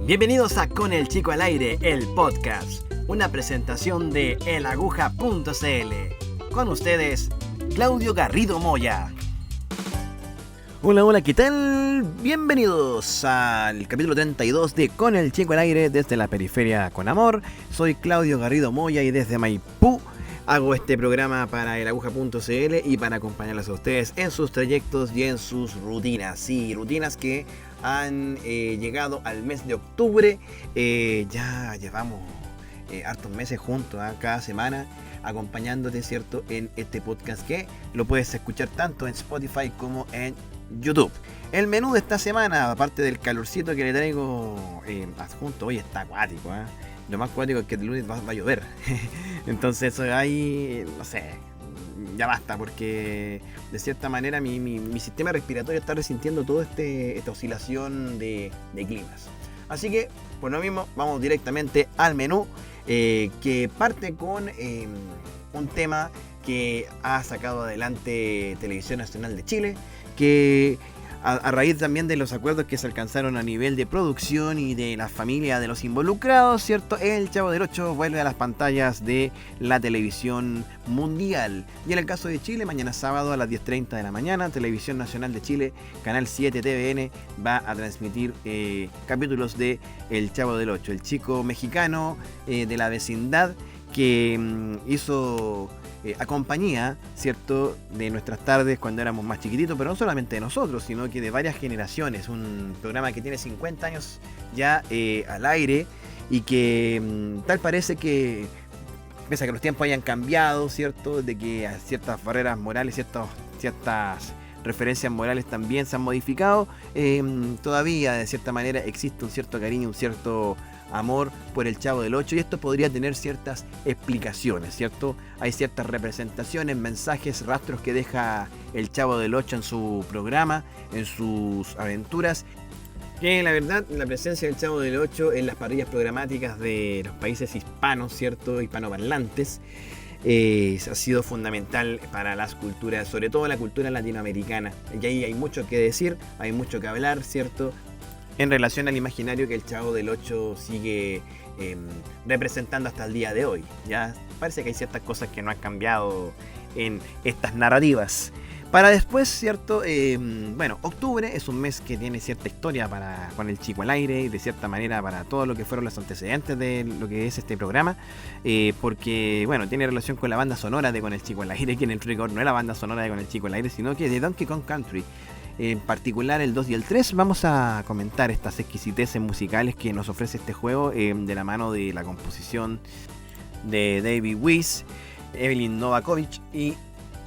Bienvenidos a Con el Chico al Aire, el podcast, una presentación de elaguja.cl. Con ustedes, Claudio Garrido Moya. Hola, ¿qué tal? Bienvenidos al capítulo 32 de Con el Chico al Aire desde la periferia con amor. Soy Claudio Garrido Moya y desde Maipú hago este programa para elaguja.cl y para acompañarlos a ustedes en sus trayectos y en sus rutinas. Sí, rutinas que han llegado al mes de octubre. Ya llevamos hartos meses juntos, cada semana acompañándote, ¿cierto?, en este podcast que lo puedes escuchar tanto en Spotify como en YouTube. El menú de esta semana, aparte del calorcito que le traigo adjunto, hoy está acuático, ¿eh? Lo más acuático es que el lunes va a llover. Entonces eso ahí, no sé, ya basta, porque de cierta manera mi sistema respiratorio está resintiendo toda esta oscilación de climas. Así que, por lo mismo, vamos directamente al menú, que parte con un tema que ha sacado adelante Televisión Nacional de Chile, que a raíz también de los acuerdos que se alcanzaron a nivel de producción y de la familia de los involucrados, ¿cierto? El Chavo del Ocho vuelve a las pantallas de la televisión mundial. Y en el caso de Chile, mañana sábado a las 10:30 de la mañana, Televisión Nacional de Chile, Canal 7 TVN, va a transmitir capítulos de El Chavo del Ocho, el chico mexicano de la vecindad que hizo compañía, ¿cierto?, de nuestras tardes cuando éramos más chiquititos, pero no solamente de nosotros, sino que de varias generaciones. Un programa que tiene 50 años ya al aire y que tal parece que, pese a que los tiempos hayan cambiado, ¿cierto?, de que ciertas barreras morales, ciertas referencias morales también se han modificado, todavía de cierta manera existe un cierto cariño, un cierto amor por el Chavo del Ocho, y esto podría tener ciertas explicaciones, ¿cierto? Hay ciertas representaciones, mensajes, rastros que deja el Chavo del Ocho en su programa, en sus aventuras, que la verdad, la presencia del Chavo del Ocho en las parrillas programáticas de los países hispanos, ¿cierto?, hispanoparlantes, ha sido fundamental para las culturas, sobre todo la cultura latinoamericana. Y ahí hay mucho que decir, hay mucho que hablar, ¿cierto?, en relación al imaginario que el Chavo del Ocho sigue representando hasta el día de hoy. Ya parece que hay ciertas cosas que no han cambiado en estas narrativas. Para después, ¿cierto? Octubre es un mes que tiene cierta historia con el Chico al Aire y de cierta manera para todo lo que fueron los antecedentes de lo que es este programa, porque, bueno, tiene relación con la banda sonora de Con el Chico al Aire, que en el rigor no es la banda sonora de Con el Chico al Aire, sino que de Donkey Kong Country. En particular el 2 y el 3, vamos a comentar estas exquisiteces musicales que nos ofrece este juego, de la mano de la composición de David Weiss, Evelyn Novakovic y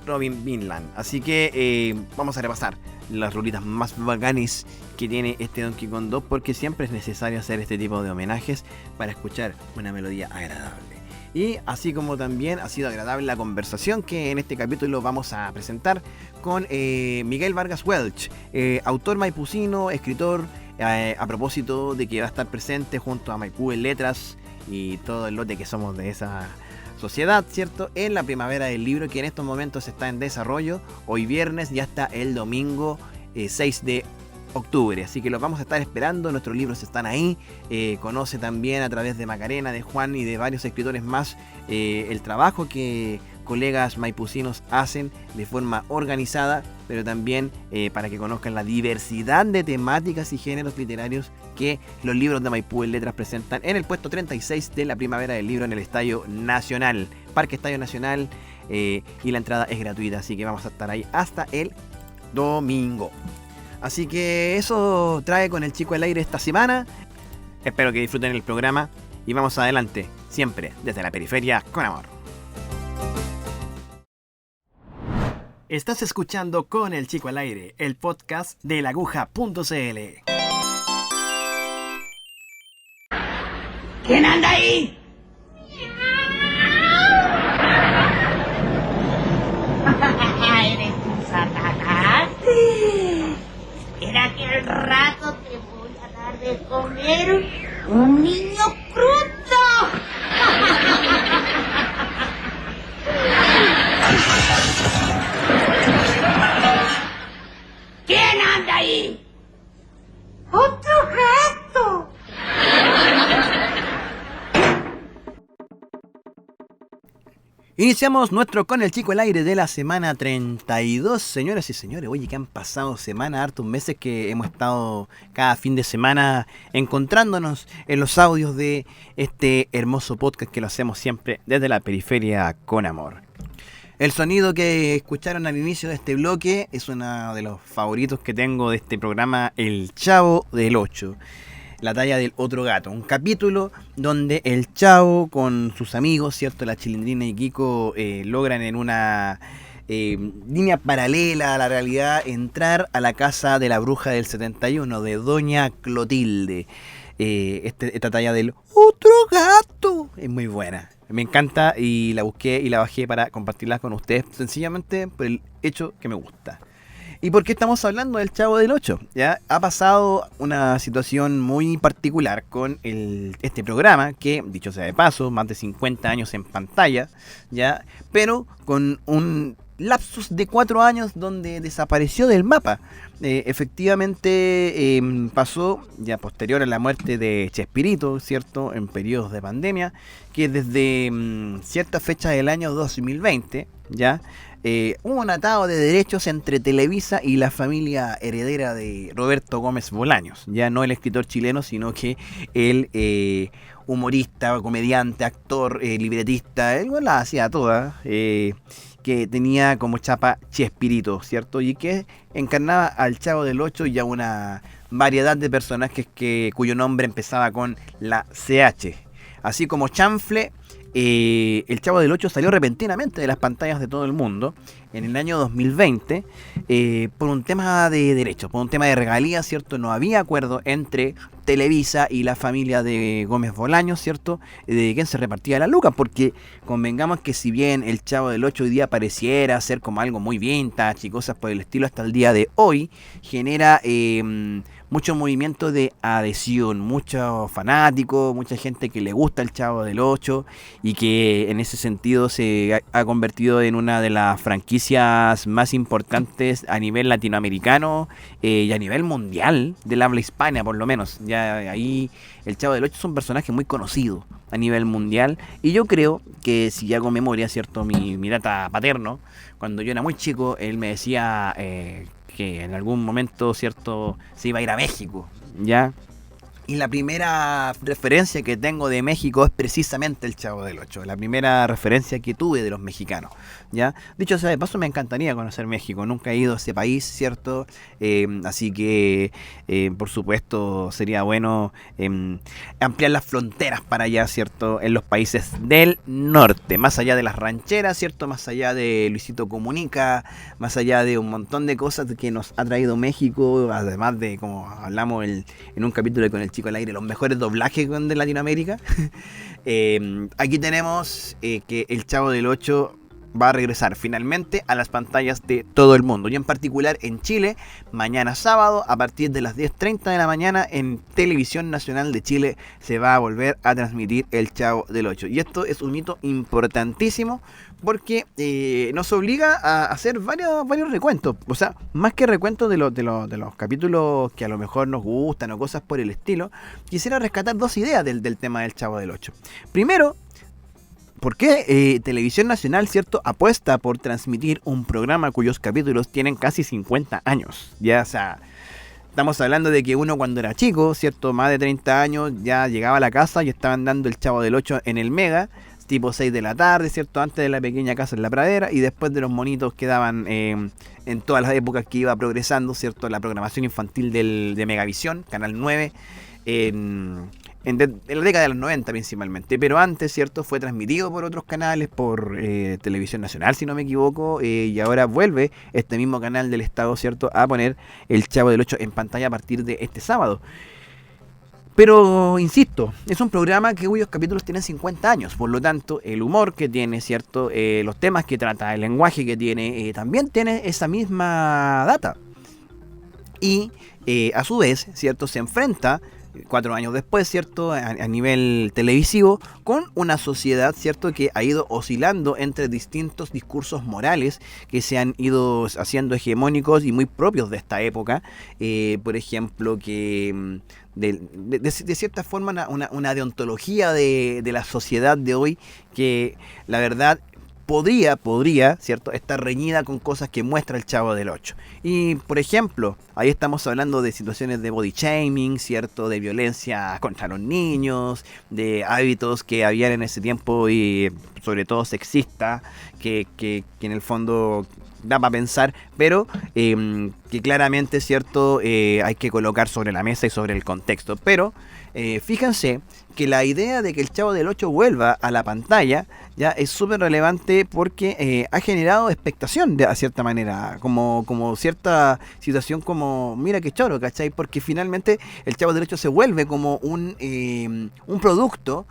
Robin Vinland. Así que vamos a repasar las rolitas más bacanes que tiene este Donkey Kong 2, porque siempre es necesario hacer este tipo de homenajes para escuchar una melodía agradable. Y así como también ha sido agradable la conversación que en este capítulo vamos a presentar con Miguel Vargas Welch, autor maipucino, escritor, a propósito de que va a estar presente junto a Maipú en Letras y todo el lote que somos de esa sociedad, ¿cierto?, en la Primavera del Libro, que en estos momentos está en desarrollo, hoy viernes y hasta el domingo 6 de octubre, así que los vamos a estar esperando. Nuestros libros están ahí. Conoce también a través de Macarena, de Juan y de varios escritores más el trabajo que colegas maipucinos hacen de forma organizada, pero también para que conozcan la diversidad de temáticas y géneros literarios que los libros de Maipú en Letras presentan en el puesto 36 de la Primavera del Libro en el Estadio Nacional, Parque Estadio Nacional, y la entrada es gratuita, así que vamos a estar ahí hasta el domingo. Así que eso trae Con el Chico al Aire esta semana. Espero que disfruten el programa y vamos adelante, siempre desde la periferia con amor. Estás escuchando Con el Chico al Aire, el podcast de elaguja.cl. ¿Quién anda ahí? ¿Eres tú, Satanás? Espera que al rato te voy a dar de comer un niño crudo. ¿Quién anda ahí? ¡Otro gato! Iniciamos nuestro Con el Chico al Aire de la semana 32, señoras y señores. Oye, que han pasado semanas, hartos meses que hemos estado cada fin de semana encontrándonos en los audios de este hermoso podcast que lo hacemos siempre desde la periferia con amor. El sonido que escucharon al inicio de este bloque es uno de los favoritos que tengo de este programa, El Chavo del Ocho. La talla del otro gato, un capítulo donde el Chavo con sus amigos, ¿cierto? La Chilindrina y Kiko logran en una línea paralela a la realidad entrar a la casa de la bruja del 71, de Doña Clotilde. Esta talla del otro gato es muy buena. Me encanta y la busqué y la bajé para compartirla con ustedes, sencillamente por el hecho que me gusta. ¿Y por qué estamos hablando del Chavo del Ocho? ¿Ya? Ha pasado una situación muy particular con este programa, que, dicho sea de paso, más de 50 años en pantalla, ¿ya? Pero con un lapsus de 4 años donde desapareció del mapa. Efectivamente pasó, ya posterior a la muerte de Chespirito, ¿cierto? En periodos de pandemia, que desde cierta fecha del año 2020, ¿ya? Hubo un atado de derechos entre Televisa y la familia heredera de Roberto Gómez Bolaños, ya no el escritor chileno, sino que el humorista, comediante, actor, libretista, él la hacía toda, que tenía como chapa Chespirito, ¿cierto? Y que encarnaba al Chavo del Ocho y a una variedad de personajes cuyo nombre empezaba con la CH, así como Chanfle. El Chavo del Ocho salió repentinamente de las pantallas de todo el mundo en el año 2020 por un tema de derechos, por un tema de regalías, ¿cierto? No había acuerdo entre Televisa y la familia de Gómez Bolaños, ¿cierto? De quién se repartía la lucas, porque convengamos que si bien el Chavo del Ocho hoy día pareciera ser como algo muy vintage y cosas por el estilo hasta el día de hoy, genera mucho movimiento de adhesión, muchos fanáticos, mucha gente que le gusta el Chavo del Ocho y que en ese sentido se ha convertido en una de las franquicias más importantes a nivel latinoamericano y a nivel mundial del habla hispana, por lo menos. Ya ahí el Chavo del Ocho es un personaje muy conocido a nivel mundial y yo creo que si hago memoria, ¿cierto? Mi tata paterno, cuando yo era muy chico, él me decía que en algún momento, ¿cierto?, se iba a ir a México, ¿ya? Y la primera referencia que tengo de México es precisamente el Chavo del Ocho, la primera referencia que tuve de los mexicanos, ¿ya? Dicho sea de paso, me encantaría conocer México, nunca he ido a ese país, ¿cierto? Así que, por supuesto, sería bueno ampliar las fronteras para allá, ¿cierto? En los países del norte, más allá de las rancheras, ¿cierto? Más allá de Luisito Comunica, más allá de un montón de cosas que nos ha traído México, además de, como hablamos en un capítulo con el Chico al Aire, los mejores doblajes de Latinoamérica. Aquí tenemos que el Chavo del Ocho va a regresar finalmente a las pantallas de todo el mundo y en particular en Chile, mañana sábado a partir de las 10:30 de la mañana en Televisión Nacional de Chile se va a volver a transmitir el Chavo del Ocho, y esto es un hito importantísimo porque nos obliga a hacer varios recuentos, o sea, más que recuentos de los capítulos que a lo mejor nos gustan o cosas por el estilo. Quisiera rescatar dos ideas del tema del Chavo del Ocho. Primero, ¿por qué Televisión Nacional, cierto, apuesta por transmitir un programa cuyos capítulos tienen casi 50 años? Ya, o sea, estamos hablando de que uno cuando era chico, cierto, más de 30 años, ya llegaba a la casa y estaban dando el Chavo del Ocho en el Mega, tipo 6 de la tarde, cierto, antes de la pequeña casa en la pradera y después de los monitos que daban en todas las épocas que iba progresando, cierto, la programación infantil de Megavisión, Canal 9, en la década de los 90 principalmente, pero antes, ¿cierto?, fue transmitido por otros canales, por Televisión Nacional, si no me equivoco, y ahora vuelve este mismo canal del Estado, ¿cierto?, a poner el Chavo del Ocho en pantalla a partir de este sábado. Pero, insisto, es un programa cuyos capítulos tienen 50 años, por lo tanto, el humor que tiene, ¿cierto?, los temas que trata, el lenguaje que tiene, también tiene esa misma data. Y, a su vez, ¿cierto?, se enfrenta 4 años después, ¿cierto?, a nivel televisivo, con una sociedad, ¿cierto?, que ha ido oscilando entre distintos discursos morales que se han ido haciendo hegemónicos y muy propios de esta época. Por ejemplo, que de cierta forma una deontología de la sociedad de hoy que, la verdad, podría, ¿cierto?, estar reñida con cosas que muestra el Chavo del Ocho. Y, por ejemplo, ahí estamos hablando de situaciones de body shaming, ¿cierto?, de violencia contra los niños, de hábitos que habían en ese tiempo y sobre todo sexista, que en el fondo da para pensar, pero que claramente, ¿cierto?, hay que colocar sobre la mesa y sobre el contexto. Pero fíjense que la idea de que el Chavo del Ocho vuelva a la pantalla ya es súper relevante porque ha generado expectación de a cierta manera, como cierta situación como, mira qué choro, ¿cachai? Porque finalmente el Chavo del Ocho se vuelve como un producto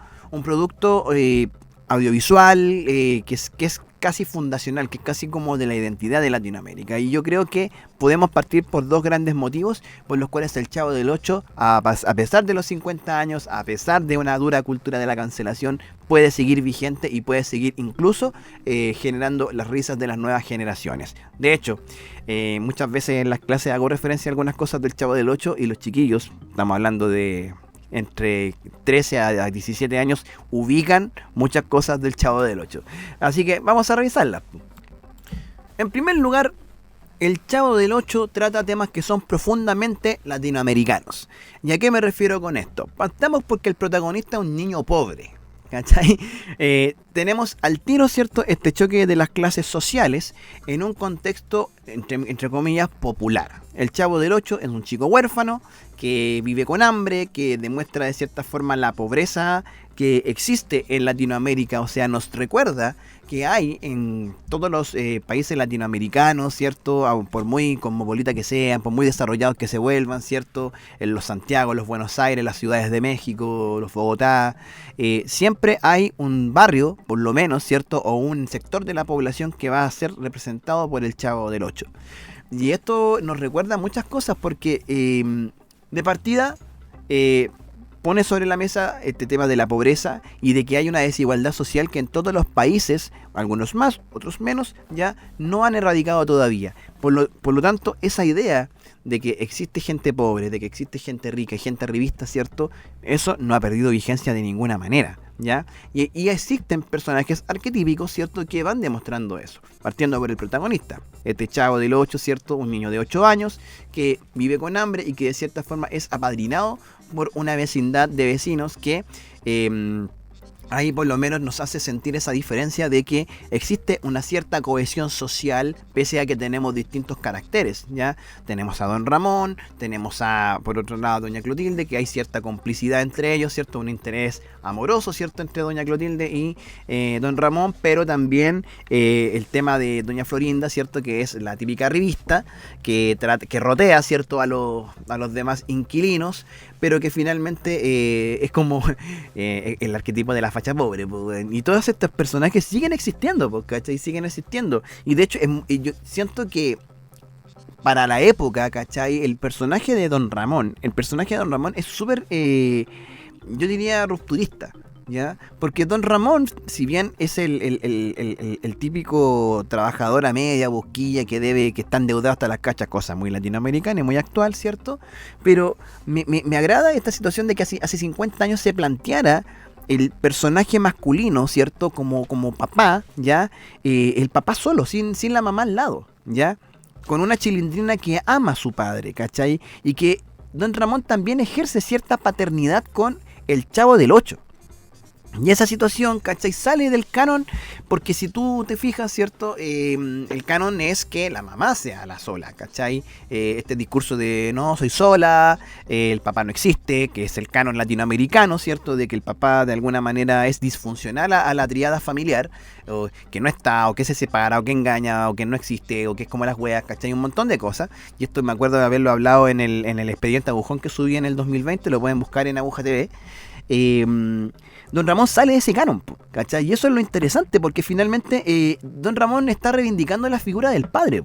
audiovisual que es casi fundacional, que es casi como de la identidad de Latinoamérica. Y yo creo que podemos partir por dos grandes motivos por los cuales el Chavo del Ocho, a pesar de los 50 años, a pesar de una dura cultura de la cancelación, puede seguir vigente y puede seguir incluso generando las risas de las nuevas generaciones. De hecho, muchas veces en las clases hago referencia a algunas cosas del Chavo del Ocho y los chiquillos, estamos hablando de entre 13 a 17 años, ubican muchas cosas del Chavo del Ocho. Así que vamos a revisarlas. En primer lugar, el Chavo del Ocho trata temas que son profundamente latinoamericanos. ¿Y a qué me refiero con esto? Partamos porque el protagonista es un niño pobre, ¿cachai? Tenemos al tiro, ¿cierto?, este choque de las clases sociales en un contexto, entre comillas, popular. El Chavo del Ocho es un chico huérfano que vive con hambre, que demuestra de cierta forma la pobreza que existe en Latinoamérica, o sea, nos recuerda que hay en todos los países latinoamericanos, ¿cierto?, por muy cosmopolita que sean, por muy desarrollados que se vuelvan, ¿cierto?, en los Santiago, los Buenos Aires, las ciudades de México, los Bogotá, siempre hay un barrio, por lo menos, ¿cierto?, o un sector de la población que va a ser representado por el Chavo del Ocho. Y esto nos recuerda muchas cosas porque de partida pone sobre la mesa este tema de la pobreza y de que hay una desigualdad social que en todos los países, algunos más, otros menos, ya no han erradicado todavía. Por lo tanto, esa idea de que existe gente pobre, de que existe gente rica y gente arribista, ¿cierto?, eso no ha perdido vigencia de ninguna manera, ¿ya? Y existen personajes arquetípicos, ¿cierto?, que van demostrando eso. Partiendo por el protagonista, este Chavo del Ocho, ¿cierto?, un niño de 8 años que vive con hambre y que de cierta forma es apadrinado por una vecindad de vecinos que ahí por lo menos nos hace sentir esa diferencia de que existe una cierta cohesión social pese a que tenemos distintos caracteres, ¿ya? Tenemos a Don Ramón, tenemos a, por otro lado, a Doña Clotilde, que hay cierta complicidad entre ellos, ¿cierto? Un interés amoroso, ¿cierto?, entre Doña Clotilde y Don Ramón, pero también el tema de Doña Florinda, ¿cierto?, que es la típica revista que rotea, ¿cierto?, a los demás inquilinos, pero que finalmente es como el arquetipo de la facha pobre, y todos estos personajes siguen existiendo, ¿cachai? Siguen existiendo, y de hecho yo siento que para la época, ¿cachai?, el personaje de Don Ramón es súper, yo diría, rupturista, ¿ya? Porque Don Ramón, si bien es el típico trabajador a media, busquilla, que está endeudado hasta las cachas, cosa muy latinoamericana y muy actual, ¿cierto? Pero me agrada esta situación de que hace 50 años se planteara el personaje masculino, ¿cierto?, como papá, ¿ya? El papá solo, sin la mamá al lado, ¿ya? Con una chilindrina que ama a su padre, ¿cachai? Y que Don Ramón también ejerce cierta paternidad con el Chavo del Ocho. Y esa situación, ¿cachai?, sale del canon, porque si tú te fijas, ¿cierto?, el canon es que la mamá sea la sola, ¿cachai? Este discurso de no, soy sola, el papá no existe, que es el canon latinoamericano, ¿cierto?, de que el papá de alguna manera es disfuncional a la triada familiar, o que no está, o que se separa, o que engaña, o que no existe, o que es como las weas, ¿cachai? Un montón de cosas. Y esto me acuerdo de haberlo hablado en el expediente Agujón que subí en el 2020, lo pueden buscar en Aguja TV. Don Ramón sale de ese canon, ¿cachai? Y eso es lo interesante, porque finalmente Don Ramón está reivindicando la figura del padre,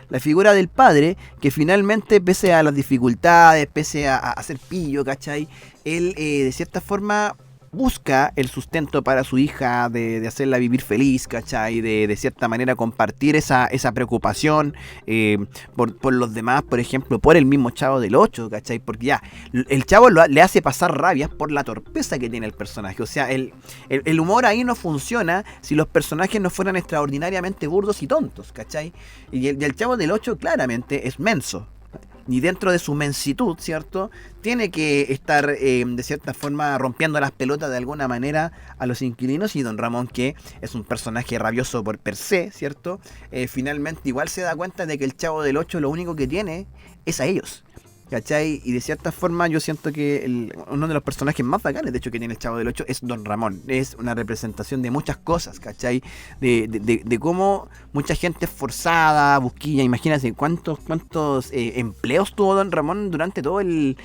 la figura del padre que finalmente, pese a las dificultades, pese a ser pillo, ¿cachai?, él de cierta forma busca el sustento para su hija, de hacerla vivir feliz, ¿cachai? De cierta manera compartir esa preocupación por los demás, por ejemplo, por el mismo Chavo del Ocho, ¿cachai? Porque ya, el Chavo le hace pasar rabias por la torpeza que tiene el personaje. O sea, el humor ahí no funciona si los personajes no fueran extraordinariamente burdos y tontos, ¿cachai? Y el Chavo del Ocho claramente es menso. Y dentro de su mensitud, ¿cierto? Tiene que estar de cierta forma rompiendo las pelotas de alguna manera a los inquilinos, y Don Ramón, que es un personaje rabioso por per se, ¿cierto? Finalmente igual se da cuenta de que el Chavo del Ocho lo único que tiene es a ellos, ¿cachai? Y de cierta forma yo siento que uno de los personajes más bacanes, de hecho, que tiene el Chavo del Ocho es Don Ramón. Es una representación de muchas cosas, ¿cachai? De cómo mucha gente esforzada, busquilla. Imagínate cuántos empleos tuvo Don Ramón durante todo el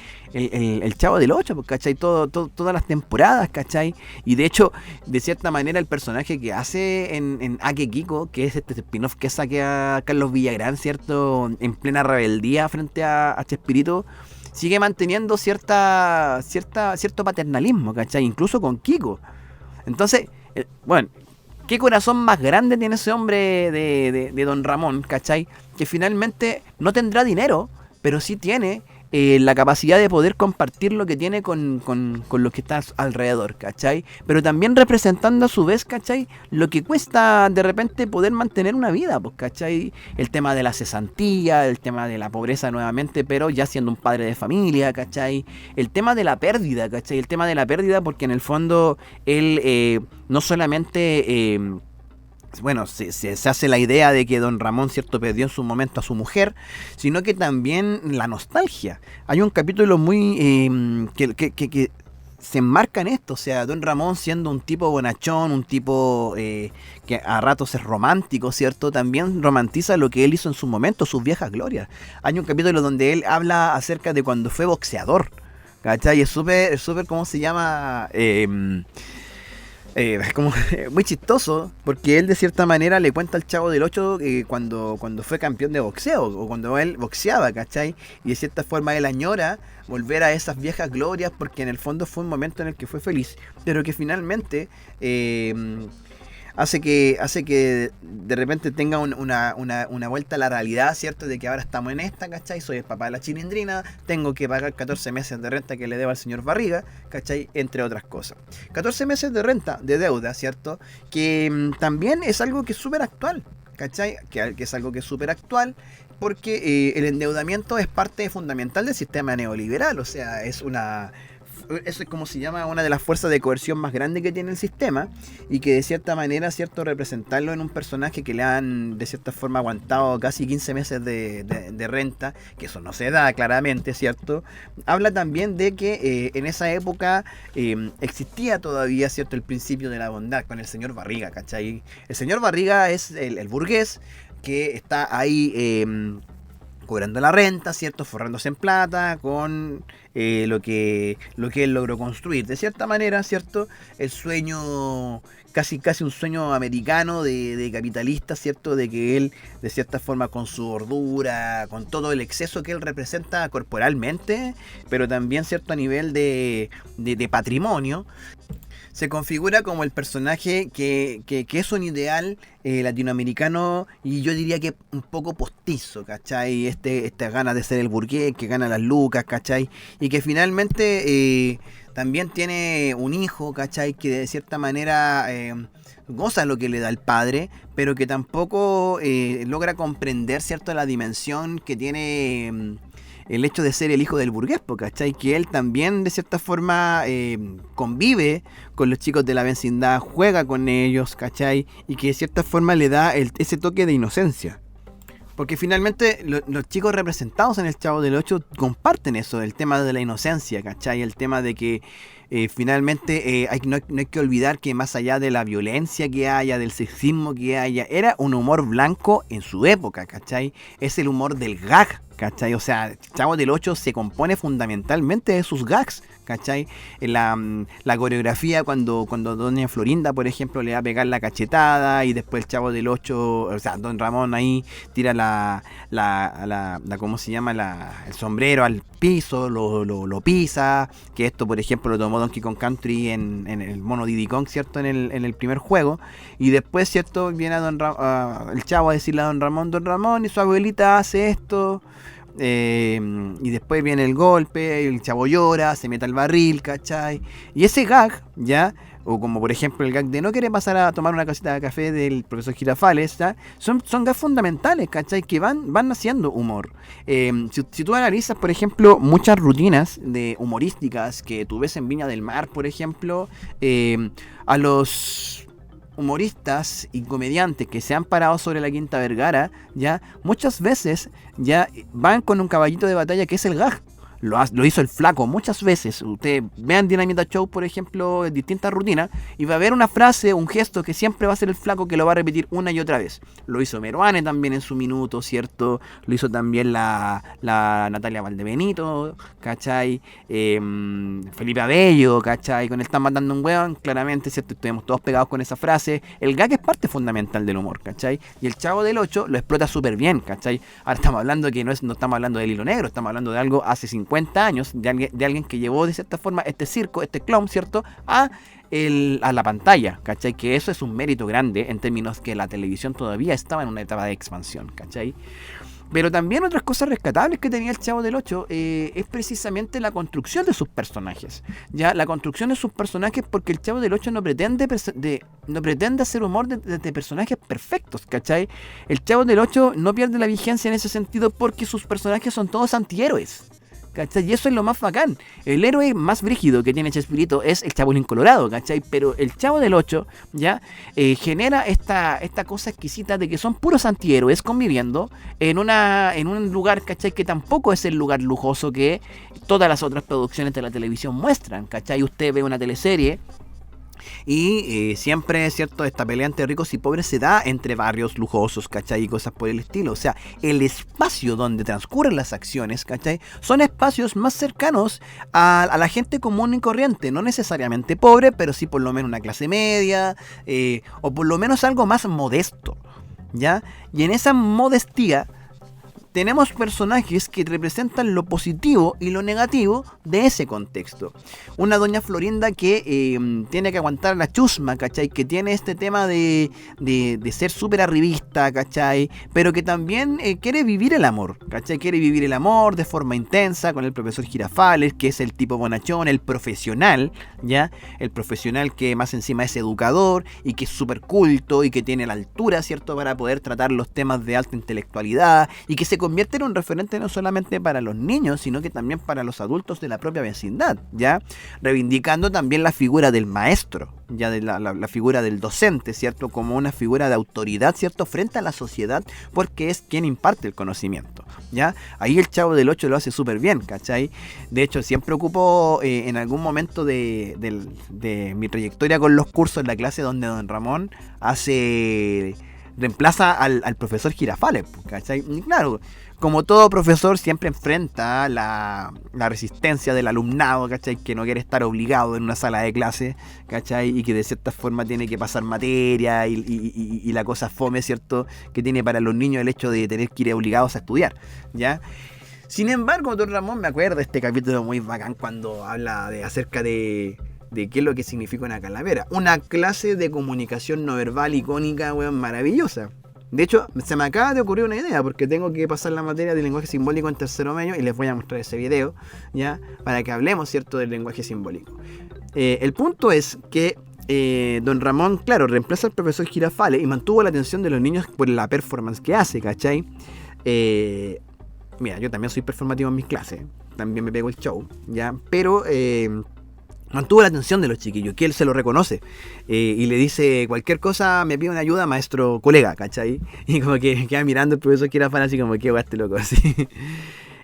Chavo del Ocho, ¿cachai? Todas las temporadas, ¿cachai? Y de hecho, de cierta manera, el personaje que hace en Ake Kiko, que es este spin-off que saque a Carlos Villagrán, ¿cierto? En plena rebeldía frente a Chespirito, sigue manteniendo cierto paternalismo, ¿cachai? Incluso con Kiko. Entonces, bueno, ¿qué corazón más grande tiene ese hombre de Don Ramón, ¿cachai? Que finalmente no tendrá dinero, pero sí tiene la capacidad de poder compartir lo que tiene con lo que está alrededor, ¿cachai? Pero también representando a su vez, ¿cachai? Lo que cuesta de repente poder mantener una vida, pues, ¿cachai? El tema de la cesantía, el tema de la pobreza nuevamente, pero ya siendo un padre de familia, ¿cachai? El tema de la pérdida, ¿cachai? El tema de la pérdida porque en el fondo él no solamente... bueno, se hace la idea de que Don Ramón, ¿cierto?, perdió en su momento a su mujer, sino que también la nostalgia. Hay un capítulo muy que se enmarca en esto. O sea, Don Ramón, siendo un tipo bonachón, un tipo que a ratos es romántico, ¿cierto?, también romantiza lo que él hizo en su momento, sus viejas glorias. Hay un capítulo donde él habla acerca de cuando fue boxeador, ¿cachai? Es súper, ¿cómo se llama?, como muy chistoso, porque él de cierta manera le cuenta al Chavo del Ocho cuando fue campeón de boxeo, o cuando él boxeaba, ¿cachai? Y de cierta forma él añora volver a esas viejas glorias, porque en el fondo fue un momento en el que fue feliz, pero que finalmente hace que de repente tenga una vuelta a la realidad, ¿cierto? De que ahora estamos en esta, ¿cachai? Soy el papá de la Chilindrina, tengo que pagar 14 meses de renta que le debo al señor Barriga, ¿cachai? Entre otras cosas. 14 meses de renta, de deuda, ¿cierto? Que también es algo que es súper actual, ¿cachai? Que es algo que es súper actual, porque el endeudamiento es parte fundamental del sistema neoliberal. O sea, eso es como se llama una de las fuerzas de coerción más grandes que tiene el sistema, y que de cierta manera, ¿cierto?, representarlo en un personaje que le han de cierta forma aguantado casi 15 meses de renta, que eso no se da claramente, ¿cierto? Habla también de que en esa época existía todavía, ¿cierto?, el principio de la bondad con el señor Barriga, ¿cachai? El señor Barriga es el burgués que está ahí cobrando la renta, ¿cierto?, forrándose en plata con lo que él logró construir. De cierta manera, ¿cierto?, el sueño, casi un sueño americano de capitalista, ¿cierto?, de que él, de cierta forma, con su gordura, con todo el exceso que él representa corporalmente, pero también, ¿cierto?, a nivel de patrimonio, se configura como el personaje que es un ideal latinoamericano, y yo diría que un poco postizo, ¿cachai? Esta ganas de ser el burgués, que gana las lucas, ¿cachai? Y que finalmente también tiene un hijo, ¿cachai? Que de cierta manera goza lo que le da el padre, pero que tampoco logra comprender, ¿cierto?, la dimensión que tiene el hecho de ser el hijo del burgués, ¿cachai? Que él también de cierta forma convive con los chicos de la vecindad, juega con ellos, ¿cachai? Y que de cierta forma le da ese toque de inocencia. Porque finalmente los chicos representados en el Chavo del Ocho comparten eso, el tema de la inocencia, ¿cachai? El tema de que finalmente no hay que olvidar que más allá de la violencia que haya, del sexismo que haya, era un humor blanco en su época, ¿cachai? Es el humor del gag, ¿cachai? O sea, Chavo del Ocho se compone fundamentalmente de sus gags, ¿cachai? La coreografía cuando doña Florinda, por ejemplo, le va a pegar la cachetada, y después el Chavo del Ocho, o sea, Don Ramón ahí tira ¿cómo se llama? El sombrero al piso, lo pisa, que esto por ejemplo lo tomó Donkey Kong Country en el mono Diddy Kong, ¿cierto? En el primer juego, y después, ¿cierto? Viene el chavo a decirle a Don Ramón, y su abuelita hace esto. Y después viene el golpe, el chavo llora, se mete al barril, ¿cachai? Y ese gag, ¿ya? O como por ejemplo el gag de no quiere pasar a tomar una casita de café del profesor Girafales, ¿ya? Son gags fundamentales, ¿cachai? Que van haciendo humor. Si tú analizas, por ejemplo, muchas rutinas de humorísticas que tú ves en Viña del Mar, por ejemplo, a los humoristas y comediantes que se han parado sobre la Quinta Vergara, ya muchas veces ya van con un caballito de batalla que es el gag. Lo hizo el Flaco muchas veces. Ustedes vean Dinamita Show, por ejemplo, en distintas rutinas, y va a haber una frase, un gesto que siempre va a ser el Flaco, que lo va a repetir una y otra vez. Lo hizo Meruane también en su minuto, ¿cierto? Lo hizo también la Natalia Valdebenito, ¿cachai? Felipe Abello, ¿cachai? Con el "están matando un hueón", claramente, ¿cierto? Estuvimos todos pegados con esa frase. El gag es parte fundamental del humor, ¿cachai? Y el Chavo del 8 lo explota súper bien, ¿cachai? Ahora estamos hablando que no estamos hablando del hilo negro, estamos hablando de algo hace 50 años, de alguien que llevó de cierta forma este circo, este clown, ¿cierto? A la pantalla, ¿cachai? Que eso es un mérito grande en términos que la televisión todavía estaba en una etapa de expansión, ¿cachai? Pero también otras cosas rescatables que tenía el Chavo del 8 es precisamente la construcción de sus personajes. Ya, la construcción de sus personajes, porque el Chavo del 8 no pretende hacer humor de personajes perfectos, ¿cachai? El Chavo del 8 no pierde la vigencia en ese sentido porque sus personajes son todos antihéroes, ¿cachai? Y eso es lo más bacán. El héroe más brígido que tiene Chespirito es el Chapulín Colorado, ¿cachai? Pero el Chavo del 8 ya genera esta cosa exquisita de que son puros antihéroes conviviendo en un lugar, ¿cachai? Que tampoco es el lugar lujoso que todas las otras producciones de la televisión muestran, ¿cachai? Usted ve una teleserie y siempre, ¿cierto? Esta pelea entre ricos y pobres se da entre barrios lujosos, ¿cachai? Y cosas por el estilo. O sea, el espacio donde transcurren las acciones, ¿cachai? Son espacios más cercanos a la gente común y corriente. No necesariamente pobre, pero sí por lo menos una clase media, o por lo menos algo más modesto, ¿ya? Y en esa modestia tenemos personajes que representan lo positivo y lo negativo de ese contexto. Una doña Florinda que tiene que aguantar la chusma, ¿cachai? Que tiene este tema de ser súper arribista, ¿cachai? Pero que también quiere vivir el amor, ¿cachai? Quiere vivir el amor de forma intensa con el profesor Girafales, que es el tipo bonachón, el profesional, ¿ya? El profesional que más encima es educador y que es súper culto y que tiene la altura, ¿cierto? Para poder tratar los temas de alta intelectualidad y que se convierte en un referente no solamente para los niños, sino que también para los adultos de la propia vecindad, ¿ya? Reivindicando también la figura del maestro, ya de la figura del docente, ¿cierto? Como una figura de autoridad, ¿cierto? Frente a la sociedad, porque es quien imparte el conocimiento, ¿ya? Ahí el Chavo del 8 lo hace súper bien, ¿cachai? De hecho, siempre ocupo en algún momento de mi trayectoria con los cursos en la clase donde Don Ramón reemplaza al profesor Girafales, ¿cachai? Y claro, como todo profesor siempre enfrenta la resistencia del alumnado, ¿cachai? Que no quiere estar obligado en una sala de clase, ¿cachai? Y que de cierta forma tiene que pasar materia y la cosa fome, ¿cierto? Que tiene para los niños el hecho de tener que ir obligados a estudiar, ¿ya? Sin embargo, Don Ramón, me acuerdo de este capítulo muy bacán cuando habla acerca de qué es lo que significa una calavera. Una clase de comunicación no verbal icónica, weón, maravillosa. De hecho, se me acaba de ocurrir una idea, porque tengo que pasar la materia de lenguaje simbólico en tercero medio y les voy a mostrar ese video, ¿ya? Para que hablemos, ¿cierto?, del lenguaje simbólico. El punto es que Don Ramón, claro, reemplaza al profesor Girafales y mantuvo la atención de los niños por la performance que hace, ¿cachai? Mira, yo también soy performativo en mis clases, también me pego el show, ¿ya? Pero mantuvo la atención de los chiquillos, que él se lo reconoce, y le dice cualquier cosa, me pide una ayuda, maestro, colega, ¿cachai? Y como que queda mirando el profesor Girafales así como que este loco, así.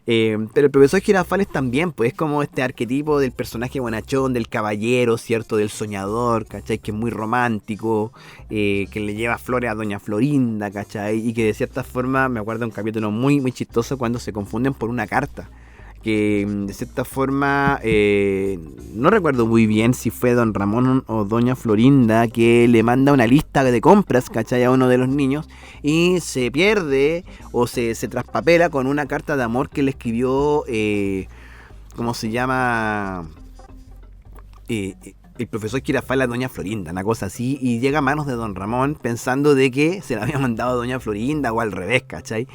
Pero el profesor Girafales también, pues es como este arquetipo del personaje bonachón, del caballero, ¿cierto? Del soñador, ¿cachai? Que es muy romántico, que le lleva flores a doña Florinda, ¿cachai? Y que de cierta forma, me acuerdo de un capítulo muy, muy chistoso cuando se confunden por una carta. Que de cierta forma, no recuerdo muy bien si fue Don Ramón o Doña Florinda que le manda una lista de compras, ¿cachai? A uno de los niños y se pierde o se traspapela con una carta de amor que le escribió ¿cómo se llama? El profesor Girafales a doña Florinda, una cosa así, y llega a manos de don Ramón pensando de que se la había mandado a doña Florinda o al revés, ¿cachai?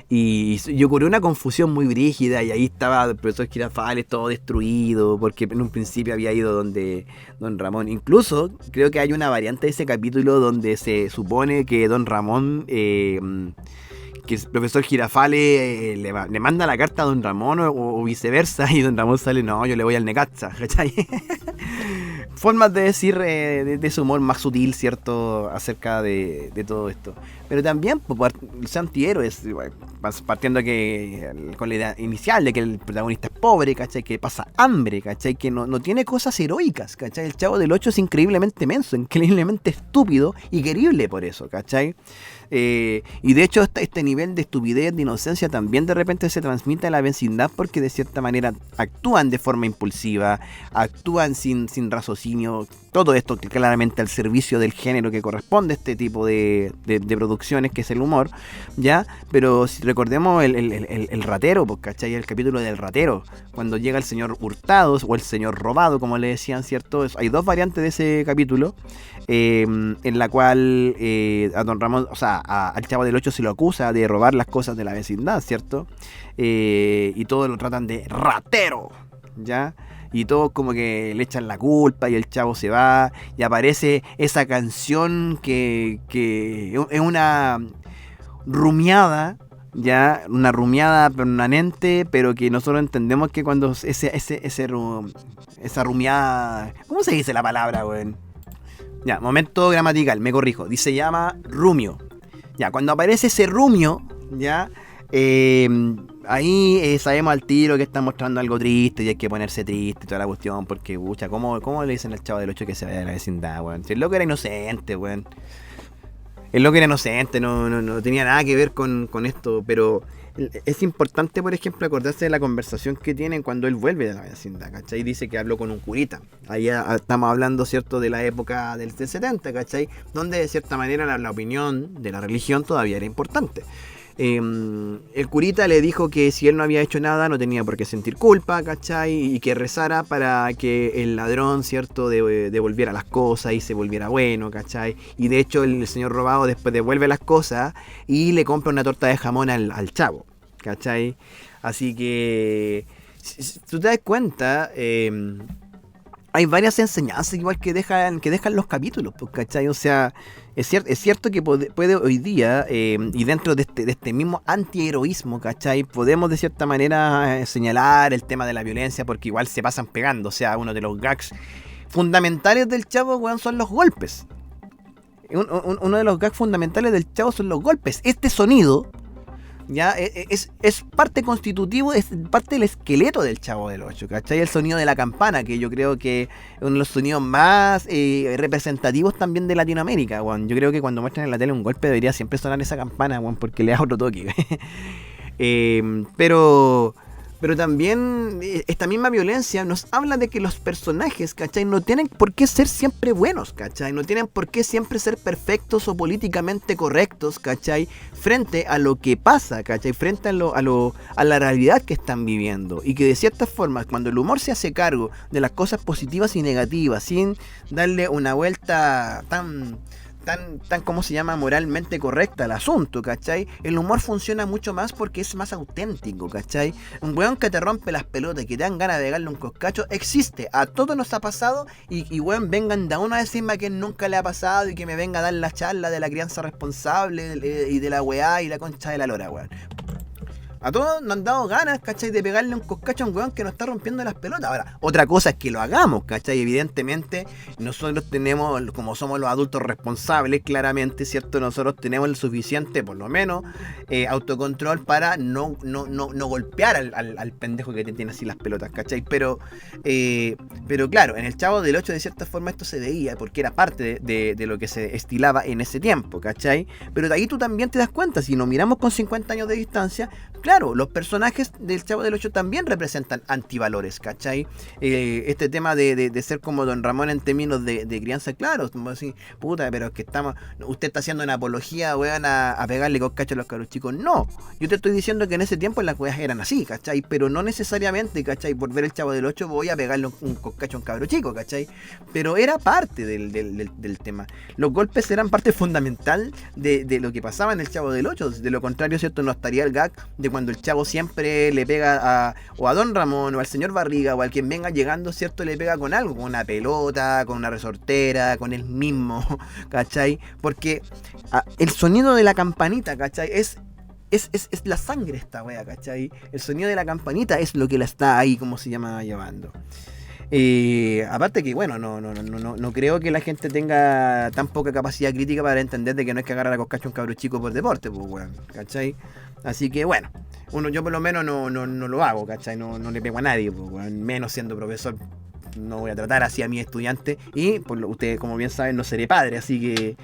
Y ocurrió una confusión muy brígida y ahí estaba el profesor Girafales todo destruido porque en un principio había ido donde don Ramón. Incluso creo que hay una variante de ese capítulo donde se supone que don Ramón... que el profesor Girafales le manda la carta a don Ramón o viceversa y don Ramón sale, no, yo le voy al Necaxa, ¿cachai? Formas de decir de ese humor más sutil, ¿cierto? Acerca de todo esto. Pero también el antihéroe es partiendo con la idea inicial de que el protagonista es pobre, ¿cachai? Que pasa hambre, ¿cachai? Que no tiene cosas heroicas, ¿cachai? El Chavo del Ocho es increíblemente menso, increíblemente estúpido y querible por eso, ¿cachai? Y de hecho este nivel de estupidez, de inocencia también de repente se transmite a la vecindad porque de cierta manera actúan de forma impulsiva, actúan sin raciocinio, todo esto que claramente al servicio del género que corresponde a este tipo de producciones que es el humor, ¿ya? Pero si recordemos el ratero, pues, ¿cachai? El capítulo del ratero, cuando llega el señor Hurtados o el señor Robado, como le decían, ¿cierto? Hay dos variantes de ese capítulo, en la cual a don Ramón, o sea, al Chavo del Ocho se lo acusa de robar las cosas de la vecindad, ¿cierto? Y todos lo tratan de ratero, ¿ya? Y todos como que le echan la culpa y el Chavo se va y aparece esa canción que es una rumiada, ya, una rumiada permanente, pero que nosotros entendemos que cuando esa rumiada, ¿cómo se dice la palabra, güey? Ya, momento gramatical, me corrijo, se llama rumio. Ya, cuando aparece ese rumio, ya, ahí sabemos al tiro que está mostrando algo triste y hay que ponerse triste y toda la cuestión, porque, pucha, ¿cómo le dicen al Chavo del Ocho que se vaya de la vecindad, weón? Si el loco era inocente, weón. El loco era inocente, no tenía nada que ver con esto, pero es importante, por ejemplo, acordarse de la conversación que tienen cuando él vuelve de la vecindad, ¿cachai? Dice que habló con un curita. Ahí estamos hablando, ¿cierto?, de la época del 70, ¿cachai? Donde de cierta manera la opinión de la religión todavía era importante. El curita le dijo que si él no había hecho nada no tenía por qué sentir culpa, ¿cachai? Y que rezara para que el ladrón, ¿cierto?, devolviera las cosas y se volviera bueno, ¿cachai? Y de hecho el señor Robado después devuelve las cosas y le compra una torta de jamón al Chavo, ¿cachai? Así que, si tú te das cuenta, hay varias enseñanzas igual que dejan los capítulos, pues, ¿cachai? O sea, es cierto que puede hoy día, y dentro de este mismo antiheroísmo, ¿cachai? Podemos de cierta manera señalar el tema de la violencia porque igual se pasan pegando. O sea, uno de los gags fundamentales del Chavo, weón, son los golpes. Uno de los gags fundamentales del Chavo son los golpes. Este sonido... ya es parte constitutivo, es parte del esqueleto del Chavo del Ocho, ¿cachai? El sonido de la campana, que yo creo que es uno de los sonidos más representativos también de Latinoamérica, weón. Yo creo que cuando muestran en la tele un golpe debería siempre sonar esa campana, weón, porque le da otro toque. Pero también esta misma violencia nos habla de que los personajes, ¿cachai? No tienen por qué ser siempre buenos, ¿cachai? No tienen por qué siempre ser perfectos o políticamente correctos, ¿cachai? Frente a lo que pasa, ¿cachai? Frente a la realidad que están viviendo. Y que de cierta forma, cuando el humor se hace cargo de las cosas positivas y negativas, sin darle una vuelta tan ¿cómo se llama?, moralmente correcta al asunto, ¿cachai? El humor funciona mucho más porque es más auténtico, ¿cachai? Un weón que te rompe las pelotas y que te dan ganas de pegarle un coscacho existe, a todos nos ha pasado y weón, vengan de a uno a decirme a quien nunca le ha pasado y que me venga a dar la charla de la crianza responsable y de la weá y la concha de la lora, weón. A todos nos han dado ganas, ¿cachai?, de pegarle un coscacho a un weón que nos está rompiendo las pelotas. Ahora, otra cosa es que lo hagamos, ¿cachai? Evidentemente, nosotros tenemos, como somos los adultos responsables, claramente, ¿cierto? Nosotros tenemos el suficiente, por lo menos, autocontrol para no golpear al pendejo que te tiene así las pelotas, ¿cachai? Pero claro, en el Chavo del Ocho, de cierta forma, esto se veía, porque era parte de lo que se estilaba en ese tiempo, ¿cachai? Pero de ahí tú también te das cuenta, si nos miramos con 50 años de distancia, claro, claro, los personajes del Chavo del Ocho también representan antivalores, ¿cachai? Este tema de ser como Don Ramón en términos de crianza, claro, como así, puta, pero es que usted está haciendo una apología, weón, a pegarle coscacho a los cabros chicos. No, yo te estoy diciendo que en ese tiempo las weas eran así, ¿cachai? Pero no necesariamente, ¿cachai? Por ver el Chavo del Ocho voy a pegarle un coscacho a un cabro chico, ¿cachai? Pero era parte del tema. Los golpes eran parte fundamental de lo que pasaba en el Chavo del Ocho. De lo contrario, ¿cierto? No estaría el gag de cuando el Chavo siempre le pega o a Don Ramón o al señor Barriga o al quien venga llegando, ¿cierto? Le pega con algo, con una pelota, con una resortera, con él mismo, ¿cachai? Porque el sonido de la campanita, ¿cachai? Es la sangre esta wea, ¿cachai? El sonido de la campanita es lo que la está ahí, como se llama, llevando. Aparte que, bueno, no creo que la gente tenga tan poca capacidad crítica para entender de que no es que agarrar a coscacho a un cabro chico por deporte, pues, weón, ¿cachai? Así que, bueno, yo por lo menos no lo hago, ¿cachai? No le pego a nadie, pues, weón, menos siendo profesor. No voy a tratar así a mi estudiante y ustedes como bien saben no seré padre, así que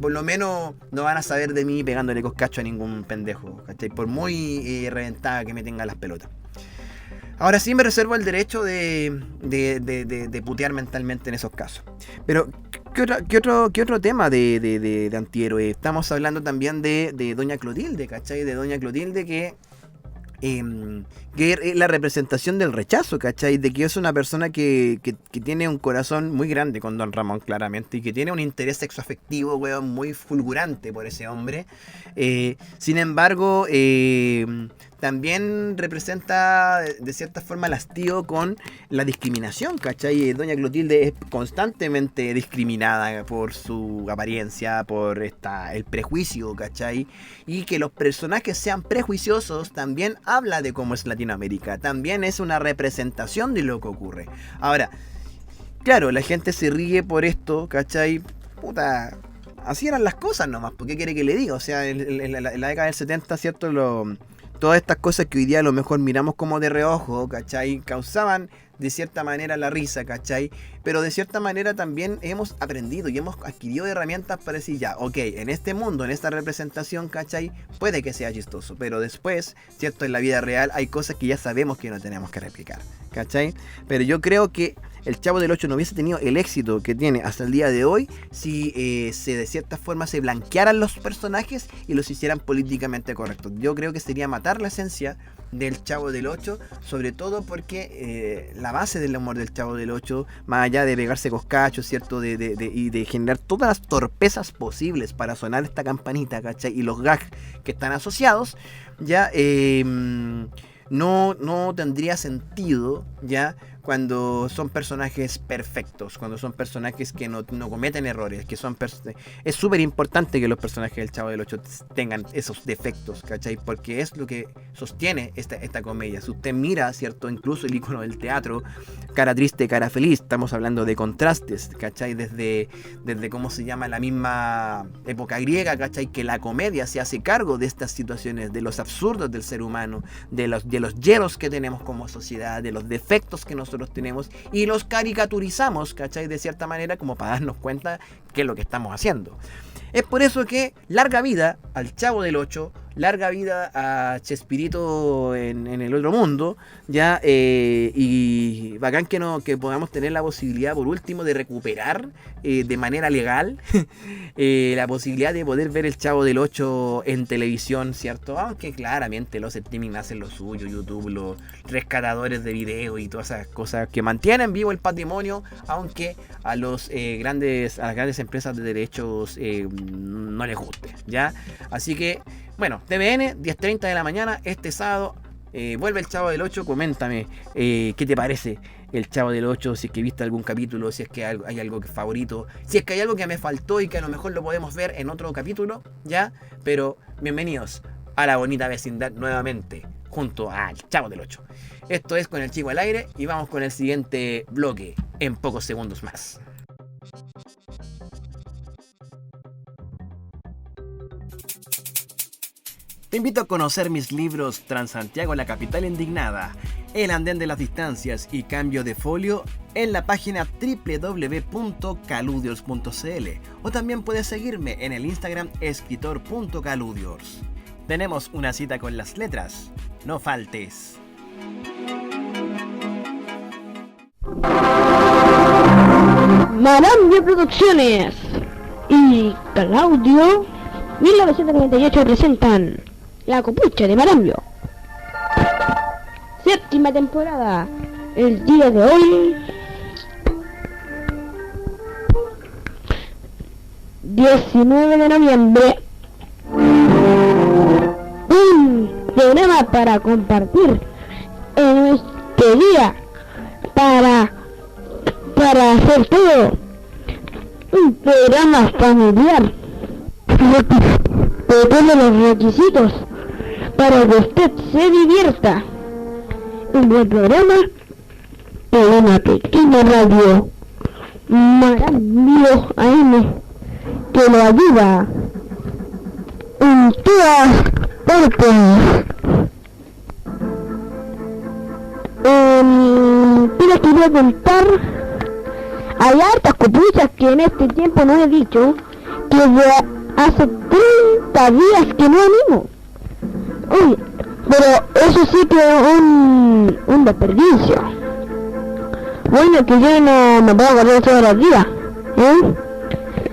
por lo menos no van a saber de mí pegándole coscacho a ningún pendejo, ¿cachai? Por muy reventada que me tengan las pelotas. Ahora sí me reservo el derecho de putear mentalmente en esos casos. Pero, ¿qué otro tema de antihéroe? Estamos hablando también de Doña Clotilde, ¿cachai? De Doña Clotilde que es la representación del rechazo, ¿cachai? De que es una persona que tiene un corazón muy grande con Don Ramón, claramente, y que tiene un interés sexoafectivo, weón, muy fulgurante por ese hombre. Sin embargo, también representa de cierta forma el hastío con la discriminación, ¿cachai? Doña Clotilde es constantemente discriminada por su apariencia, por el prejuicio, ¿cachai? Y que los personajes sean prejuiciosos también habla de cómo es Latinoamérica, también es una representación de lo que ocurre. Ahora, claro, la gente se ríe por esto, ¿cachai? Puta, así eran las cosas nomás, ¿por qué quiere que le diga? O sea, en la década del 70, ¿cierto? Todas estas cosas que hoy día a lo mejor miramos como de reojo, ¿cachai? Causaban de cierta manera la risa, ¿cachai? Pero de cierta manera también hemos aprendido y hemos adquirido herramientas para decir ya, ok, en este mundo, en esta representación, ¿cachai? Puede que sea chistoso, pero después, ¿cierto? En la vida real hay cosas que ya sabemos que no tenemos que replicar, ¿cachai? Pero yo creo que el Chavo del Ocho no hubiese tenido el éxito que tiene hasta el día de hoy si de cierta forma se blanquearan los personajes y los hicieran políticamente correctos. Yo creo que sería matar la esencia del Chavo del Ocho, sobre todo porque la base del humor del Chavo del Ocho, más allá de pegarse coscachos, ¿cierto? Y de generar todas las torpezas posibles para sonar esta campanita, ¿cachai? Y los gags que están asociados, ya no tendría sentido, ya, cuando son personajes perfectos, cuando son personajes que no cometen errores, que son es súper importante que los personajes del Chavo del Ocho tengan esos defectos, ¿cachai? Porque es lo que sostiene esta comedia. Si usted mira, ¿cierto? Incluso el icono del teatro, cara triste, cara feliz, estamos hablando de contrastes, ¿cachai? Desde cómo se llama la misma época griega, ¿cachai? Que la comedia se hace cargo de estas situaciones, de los absurdos del ser humano, de los hieros que tenemos como sociedad, de los defectos que nosotros tenemos y los caricaturizamos, ¿cachai? De cierta manera como para darnos cuenta qué es lo que estamos haciendo. Es por eso que larga vida al Chavo del Ocho, larga vida a Chespirito en el otro mundo, ya, y bacán que podamos tener la posibilidad por último de recuperar de manera legal la posibilidad de poder ver el Chavo del Ocho en televisión, ¿cierto? Aunque claramente los streaming hacen lo suyo, YouTube, los rescatadores de video y todas esas cosas que mantienen vivo el patrimonio, aunque a las grandes empresas de derechos no les guste, ¿ya? Así que, bueno, TVN, 10:30 de la mañana, este sábado, vuelve el Chavo del Ocho. Coméntame qué te parece el Chavo del Ocho, si es que viste algún capítulo, si es que hay algo que favorito, si es que hay algo que me faltó y que a lo mejor lo podemos ver en otro capítulo, ¿ya? Pero bienvenidos a la bonita vecindad nuevamente, junto al Chavo del Ocho. Esto es Con el Chico al Aire y vamos con el siguiente bloque en pocos segundos más. Te invito a conocer mis libros Transantiago, la capital indignada, El andén de las distancias y Cambio de folio en la página www.caludiors.cl o también puedes seguirme en el Instagram escritor.caludiors. tenemos una cita con las letras. No faltes. Marambio Producciones y Claudio 1998 presentan La Copucha de Marambio. Séptima temporada. El día de hoy, 19 de noviembre. Un programa para compartir en este día, para hacer todo un programa familiar de todos los requisitos para que usted se divierta. Un buen programa en una pequeña radio, Marambio AM, que lo ayuda en todas partes. Pero quería contar, hay hartas copuchas que en este tiempo no he dicho, que ya hace 30 días que no animo. Uy, pero eso sí que es un desperdicio. Bueno, que yo no me puedo acordar todos los días, ¿eh?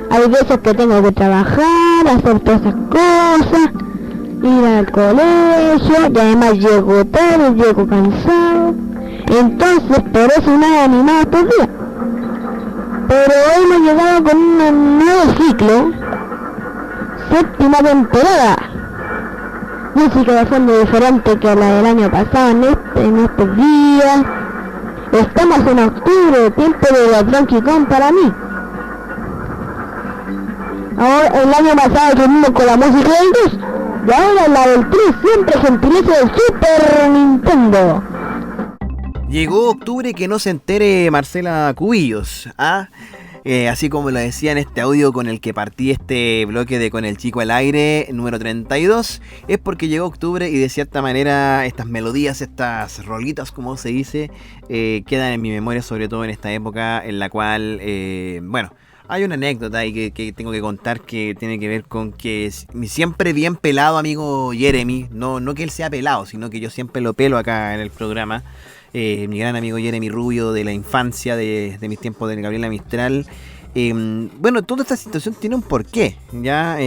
Hay veces que tengo que trabajar, hacer todas esas cosas, ir al colegio, y además llego tarde, llego cansado. Entonces, por eso no he animado estos días. Pero hoy hemos llegado con un nuevo ciclo, séptima temporada. Música de fondo diferente que la del año pasado en estos días. Estamos en octubre, tiempo de la Donkey Kong para mí. Ahora, el año pasado tuvimos con la música del 2, y ahora la del 3, siempre gentileza del Super Nintendo. Llegó octubre, que no se entere Marcela Cubillos, ¿ah? Así como lo decía en este audio con el que partí este bloque de Con el Chico al Aire, número 32, es porque llegó octubre y de cierta manera estas melodías, estas rolitas, como se dice, quedan en mi memoria, sobre todo en esta época en la cual, bueno, hay una anécdota ahí que tengo que contar que tiene que ver con que mi siempre bien pelado amigo Jeremy, no que él sea pelado, sino que yo siempre lo pelo acá en el programa. Mi gran amigo Jeremy Rubio de la infancia, de mis tiempos de Gabriela Mistral. Bueno, toda esta situación tiene un porqué, ya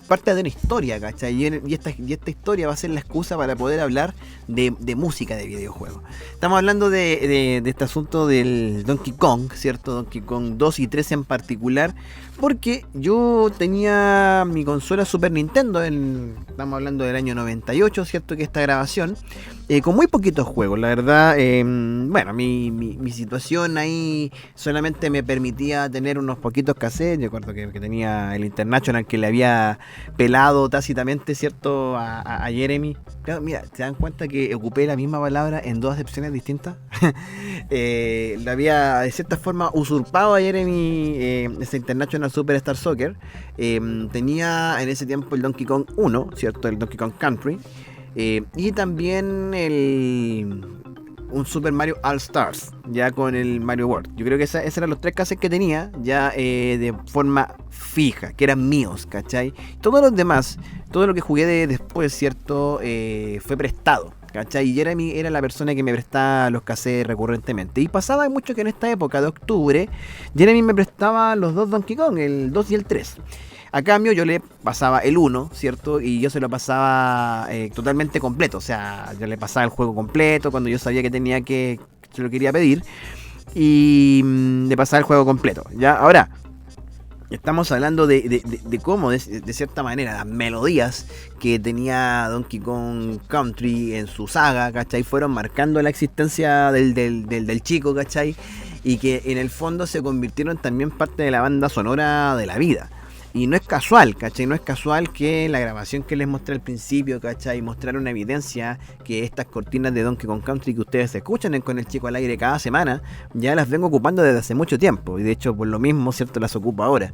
parte de una historia, ¿cachai? Y esta historia va a ser la excusa para poder hablar de música de videojuegos. Estamos hablando de este asunto del Donkey Kong, ¿cierto? Donkey Kong 2 y 3 en particular, porque yo tenía mi consola Super Nintendo, estamos hablando del año 98, ¿cierto? Que esta grabación, con muy poquitos juegos, la verdad. Bueno, mi situación ahí solamente me permitía tener unos poquitos cassettes. Yo recuerdo que tenía el International que le había pelado tácitamente, ¿cierto? A Jeremy. Claro, mira, ¿se dan cuenta que ocupé la misma palabra en dos acepciones distintas? Le había de cierta forma usurpado a Jeremy ese International Superstar Soccer. Tenía en ese tiempo el Donkey Kong 1, ¿cierto? El Donkey Kong Country. Y también un Super Mario All Stars, ya con el Mario World. Yo creo que esos eran los tres cassettes que tenía, ya de forma fija, que eran míos, ¿cachai? Todos los demás, todo lo que jugué después, ¿cierto? Fue prestado, ¿cachai? Y Jeremy era la persona que me prestaba los cassettes recurrentemente. Y pasaba mucho que en esta época de octubre, Jeremy me prestaba los dos Donkey Kong, el 2 y el 3. A cambio yo le pasaba el 1, ¿cierto? Y yo se lo pasaba totalmente completo. O sea, yo le pasaba el juego completo cuando yo sabía que se lo quería pedir. Y le pasaba el juego completo. ¿Ya? Ahora, estamos hablando de cómo, de cierta manera, las melodías que tenía Donkey Kong Country en su saga, ¿cachai? Fueron marcando la existencia del chico, ¿cachai? Y que en el fondo se convirtieron también parte de la banda sonora de la vida. Y no es casual, ¿cachai? No es casual que la grabación que les mostré al principio, ¿cachai? Mostrar una evidencia que estas cortinas de Donkey Kong Country que ustedes escuchan Con el Chico al Aire cada semana, ya las vengo ocupando desde hace mucho tiempo. Y de hecho, por lo mismo, ¿cierto? Las ocupo ahora.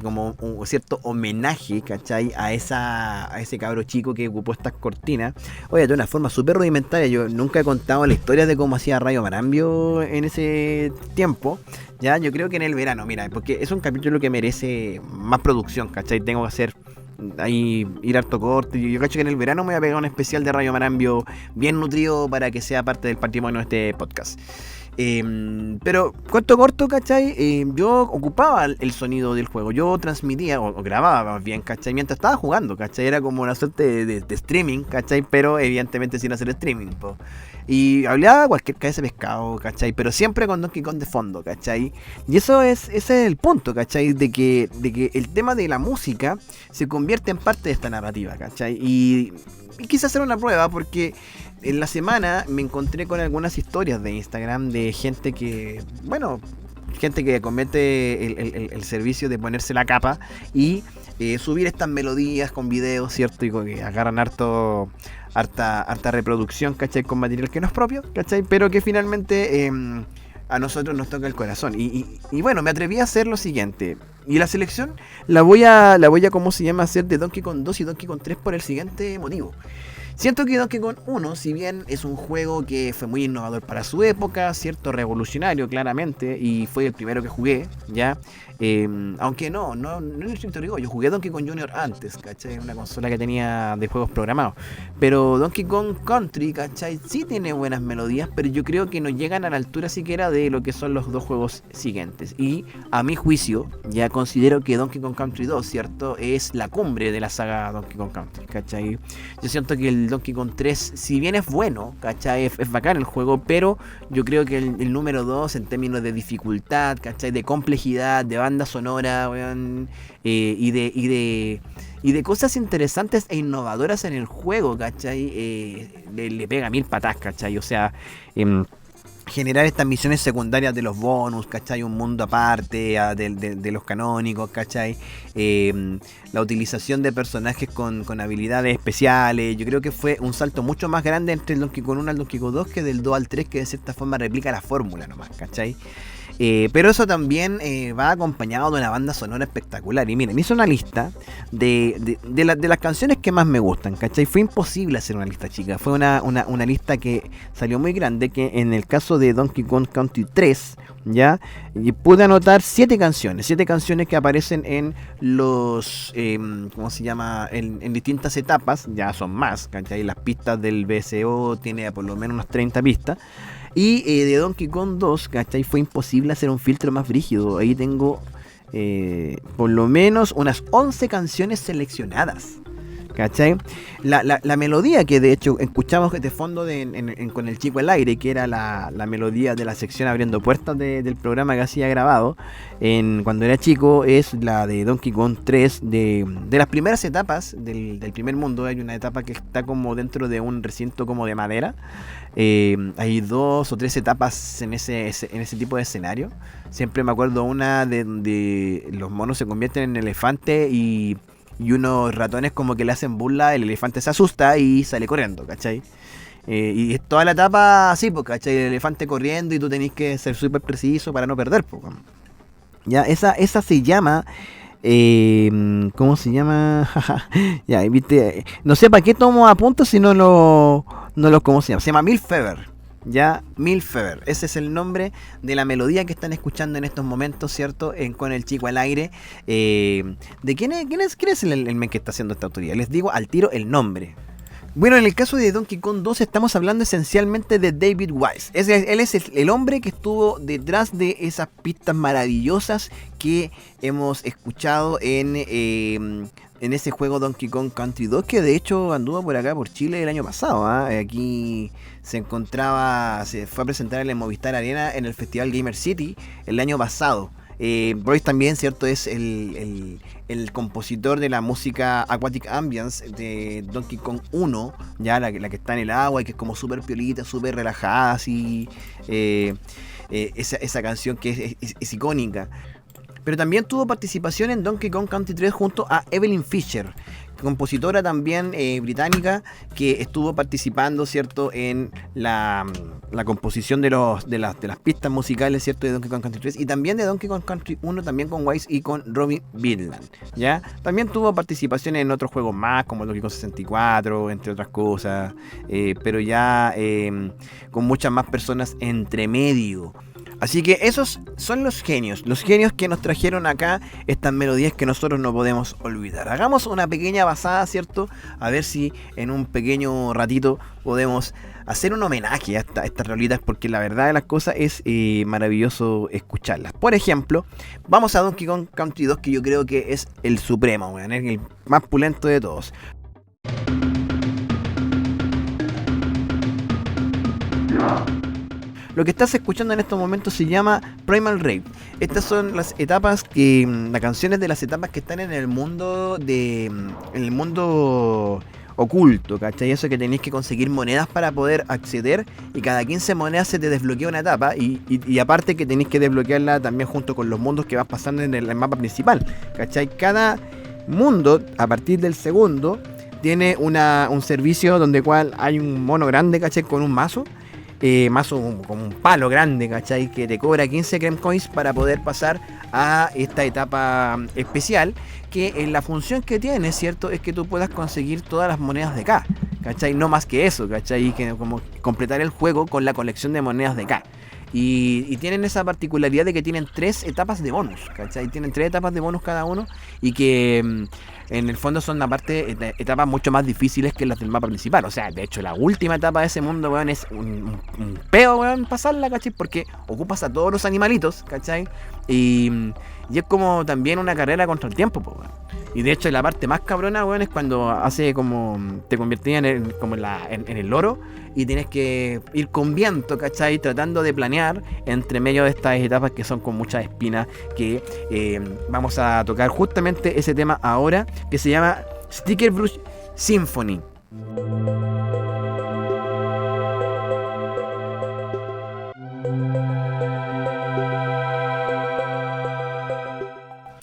Como un cierto homenaje, ¿cachai? A ese cabro chico que ocupó estas cortinas. Oye, de una forma súper rudimentaria. Yo nunca he contado la historia de cómo hacía Rayo Marambio en ese tiempo. Ya, yo creo que en el verano, mira, porque es un capítulo que merece más producción, ¿cachai? Tengo que hacer ahí ir harto corto. Yo cacho que en el verano me voy a pegar un especial de Radio Marambio bien nutrido para que sea parte del patrimonio de este podcast. Pero cuento corto, ¿cachai? Yo ocupaba el sonido del juego, yo transmitía o grababa más bien, ¿cachai? Mientras estaba jugando, ¿cachai? Era como una suerte de streaming, ¿cachai? Pero evidentemente sin hacer streaming, po. Y hablaba cualquier cabeza de pescado, ¿cachai? Pero siempre con Donkey Kong de fondo, ¿cachai? Y ese es el punto, ¿cachai? De que el tema de la música se convierte en parte de esta narrativa, ¿cachai? Y quise hacer una prueba porque en la semana me encontré con algunas historias de Instagram de gente que, bueno, gente que comete el servicio de ponerse la capa y subir estas melodías con videos, ¿cierto? Y que agarran harta reproducción, ¿cachai? Con material que no es propio, ¿cachai? Pero que finalmente a nosotros nos toca el corazón. Y bueno, me atreví a hacer lo siguiente. Y la selección la voy a ¿cómo se llama? Hacer de Donkey Kong 2 y Donkey Kong 3 por el siguiente motivo. Siento que Donkey Kong 1, si bien es un juego que fue muy innovador para su época, cierto, revolucionario claramente, y fue el primero que jugué, ¿ya? Aunque no en el sentido digo, yo jugué Donkey Kong Jr. antes, ¿cachai? Una consola que tenía de juegos programados. Pero Donkey Kong Country, ¿cachai? Sí tiene buenas melodías, pero yo creo que no llegan a la altura siquiera de lo que son los dos juegos siguientes. Y a mi juicio, ya considero que Donkey Kong Country 2, ¿cierto? Es la cumbre de la saga Donkey Kong Country, ¿cachai? Yo siento que el Donkey Kong 3, si bien es bueno, ¿cachai? Es bacán el juego, pero yo creo que el número 2 en términos de dificultad, ¿cachai? De complejidad, de banda sonora, weón, y de cosas interesantes e innovadoras en el juego, ¿cachai? Le pega 1000 patas, ¿cachai? O sea, generar estas misiones secundarias de los bonus, ¿cachai? Un mundo aparte de los canónicos, ¿cachai? La utilización de personajes con habilidades especiales. Yo creo que fue un salto mucho más grande entre el Donkey Kong 1 al Donkey Kong 2 que del 2 al 3, que de cierta forma replica la fórmula nomás, ¿cachai? Pero eso también va acompañado de una banda sonora espectacular. Y miren, hice una lista de las canciones que más me gustan, ¿cachai? Fue imposible hacer una lista chica. Fue una lista que salió muy grande, que en el caso de Donkey Kong Country 3, ¿ya? Y pude anotar 7 canciones que aparecen en los, ¿cómo se llama? En distintas etapas, ya son más, ¿cachai? Las pistas del BSO tiene por lo menos unas 30 pistas. Y de Donkey Kong 2, ¿cachai? Fue imposible hacer un filtro más brígido. Ahí tengo por lo menos unas 11 canciones seleccionadas, ¿cachai? La melodía que de hecho escuchamos de fondo con el chico al aire, que era la melodía de la sección Abriendo Puertas del programa que hacía grabado cuando era chico, es la de Donkey Kong 3, de las primeras etapas del primer mundo. Hay una etapa que está como dentro de un recinto como de madera. Hay 2 o 3 etapas en ese tipo de escenario. Siempre me acuerdo una de los monos se convierten en elefante y unos ratones como que le hacen burla, el elefante se asusta y sale corriendo, ¿cachai? Y es toda la etapa así, pues, ¿cachai? El elefante corriendo y tú tenés que ser súper preciso para no perder, pues. Ya, esa se llama... ¿cómo se llama? Ya, viste, no sé para qué tomo apuntes si no lo ¿cómo se llama? Se llama Milk Fever. Ya, Milk Fever. Ese es el nombre de la melodía que están escuchando en estos momentos, ¿cierto? Con el chico al aire. ¿De quién es el men que está haciendo esta autoría? Les digo al tiro el nombre. Bueno, en el caso de Donkey Kong 2 estamos hablando esencialmente de David Wise. Él es el hombre que estuvo detrás de esas pistas maravillosas que hemos escuchado en ese juego Donkey Kong Country 2, que de hecho anduvo por acá, por Chile, el año pasado. Aquí se fue a presentar en el Movistar Arena en el Festival Gamer City el año pasado. Royce también, ¿cierto? Es el compositor de la música Aquatic Ambience de Donkey Kong 1, ya la que está en el agua y que es como súper piolita, súper relajada, así. Esa canción que es icónica. Pero también tuvo participación en Donkey Kong Country 3 junto a Evelyn Fisher, compositora también británica, que estuvo participando, ¿cierto?, en la composición de las pistas musicales, ¿cierto?, de Donkey Kong Country 3 y también de Donkey Kong Country 1, también con Wise y con Robbie Bidland, ¿ya? También tuvo participación en otros juegos más, como Donkey Kong 64, entre otras cosas, pero ya con muchas más personas entre medio. Así que esos son los genios que nos trajeron acá estas melodías que nosotros no podemos olvidar. Hagamos una pequeña basada, ¿cierto? A ver si en un pequeño ratito podemos hacer un homenaje a estas rolitas, porque la verdad de las cosas es maravilloso escucharlas. Por ejemplo, vamos a Donkey Kong Country 2, que yo creo que es el supremo, weón, es el más pulento de todos. Lo que estás escuchando en estos momentos se llama Primal Rave. Estas son las etapas las canciones de las etapas que están en el mundo oculto, ¿cachai? Eso que tenéis que conseguir monedas para poder acceder, y cada 15 monedas se te desbloquea una etapa, y aparte que tenéis que desbloquearla también junto con los mundos que vas pasando en el mapa principal, ¿cachai? Cada mundo, a partir del segundo, tiene un servicio donde cual hay un mono grande, ¿cachai? Con un mazo como un palo grande, ¿cachai? Que te cobra 15 Creme Coins para poder pasar a esta etapa especial, que la función que tiene, ¿cierto? Es que tú puedas conseguir todas las monedas de K, ¿cachai? No más que eso, ¿cachai? Que como completar el juego con la colección de monedas de K. Y tienen esa particularidad de que tienen 3 etapas de bonus, ¿cachai? Tienen 3 etapas de bonus cada uno, y que en el fondo son aparte etapas mucho más difíciles que las del mapa principal. O sea, de hecho la última etapa de ese mundo, weón, es un peo, weón, pasarla, ¿cachai? Porque ocupas a todos los animalitos, ¿cachai? Y es como también una carrera contra el tiempo, weón. Y de hecho la parte más cabrona, weón, es cuando hace como te convertías en el loro, y tienes que ir con viento, ¿cachai? Tratando de planear entre medio de estas etapas que son con muchas espinas, que vamos a tocar justamente ese tema ahora, que se llama Sticker Brush Symphony.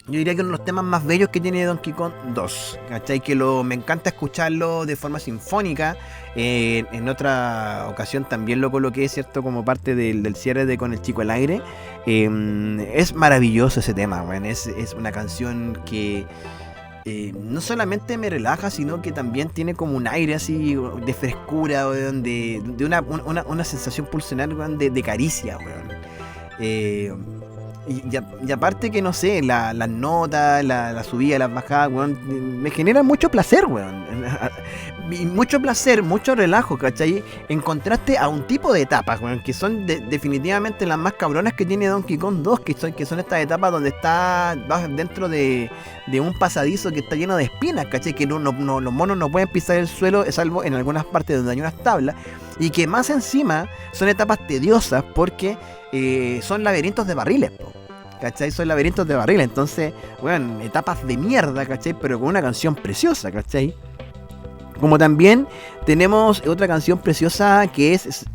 Yo diría que uno de los temas más bellos que tiene Donkey Kong 2, ¿cachai? Que me encanta escucharlo de forma sinfónica. En otra ocasión también lo coloqué, ¿cierto? Como parte del cierre de Con el Chico al Aire. Es maravilloso ese tema, man. Es una canción que no solamente me relaja, sino que también tiene como un aire así de frescura, weón, de una sensación pulsionar, weón, de caricia, weón. Y aparte que no sé, las notas, la subida, las bajadas, weón, me generan mucho placer, weón. Y mucho placer, mucho relajo, ¿cachai? En contraste a un tipo de etapas, weón, que son definitivamente las más cabronas que tiene Donkey Kong 2, que son estas etapas donde vas dentro de un pasadizo que está lleno de espinas, ¿cachai? Que los monos no pueden pisar el suelo, salvo en algunas partes donde hay unas tablas, y que más encima son etapas tediosas porque son laberintos de barriles, ¿cachai? Son laberintos de barriles, entonces, bueno, etapas de mierda, ¿cachai? Pero con una canción preciosa, ¿cachai? Como también tenemos otra canción preciosa que es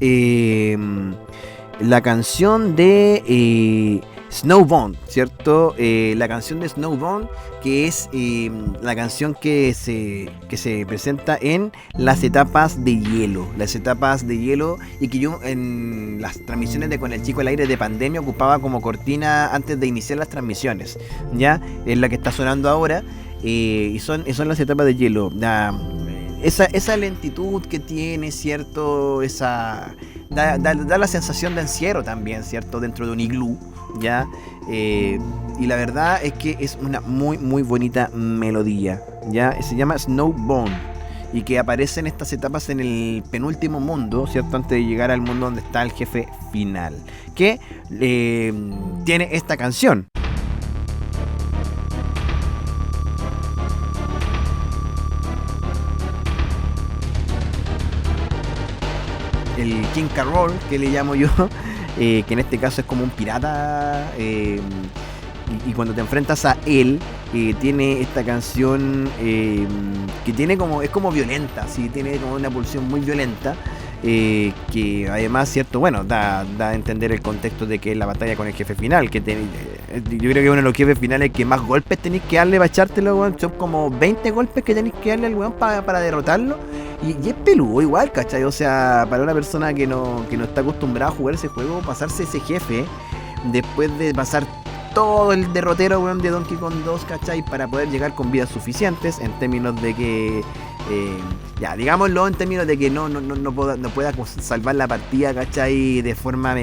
la canción de Snowbound, ¿cierto? La canción de Snowbound, que es la canción que se presenta en las etapas de hielo. Las etapas de hielo, y que yo en las transmisiones de Con el Chico al Aire de pandemia ocupaba como cortina antes de iniciar las transmisiones. Ya, es la que está sonando ahora. Y son las etapas de hielo. Esa lentitud que tiene, ¿cierto? Da la sensación de encierro también, ¿cierto? Dentro de un iglú, ¿ya? Y la verdad es que es una muy, muy bonita melodía, ¿ya? Se llama Snowbound, y que aparece en estas etapas en el penúltimo mundo, ¿cierto? Antes de llegar al mundo donde está el jefe final, que tiene esta canción. El King Carroll, que le llamo yo, que en este caso es como un pirata, y cuando te enfrentas a él, tiene esta canción que es como violenta, ¿sí? Tiene como una pulsión muy violenta, que además, cierto, bueno, da a entender el contexto de que es la batalla con el jefe final, que yo creo que es uno de los jefes finales que más golpes tenéis que darle para echártelo, weón. Son como 20 golpes que tenéis que darle al weón para derrotarlo, y es peludo igual, ¿cachai? O sea, para una persona que no está acostumbrada a jugar ese juego, pasarse ese jefe después de pasar todo el derrotero, weón, de Donkey Kong 2, ¿cachai? Para poder llegar con vidas suficientes, en términos de que Ya, digámoslo en términos de que no pueda salvar la partida, ¿cachai? De forma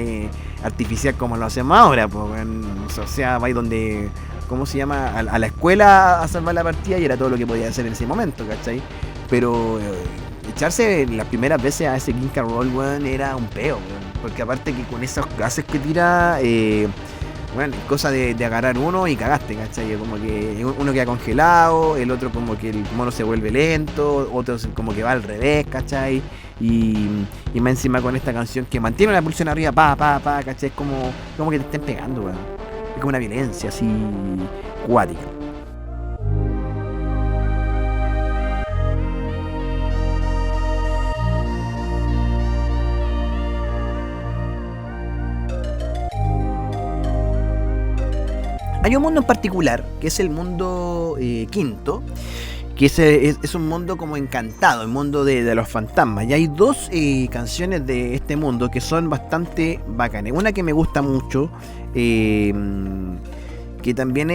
artificial como lo hacemos ahora, pues, o sea, vais donde, ¿cómo se llama? A la escuela a salvar la partida y era todo lo que podía hacer en ese momento, ¿cachai? Pero echarse las primeras veces a ese King K. Rool, weón, era un peo, weón, porque aparte que con esos gases que tira, bueno, cosa de agarrar uno y cagaste, ¿cachai? Como que uno queda congelado, el otro como que el mono se vuelve lento, otro como que va al revés, ¿cachai? Y más encima con esta canción que mantiene la pulsión arriba, ¿cachai? Es como que te estén pegando, weón. Es como una violencia así cuática. Hay un mundo en particular, que es el mundo quinto, que es un mundo como encantado, el mundo de los fantasmas. Y hay dos canciones de este mundo que son bastante bacanas. Una que me gusta mucho, que también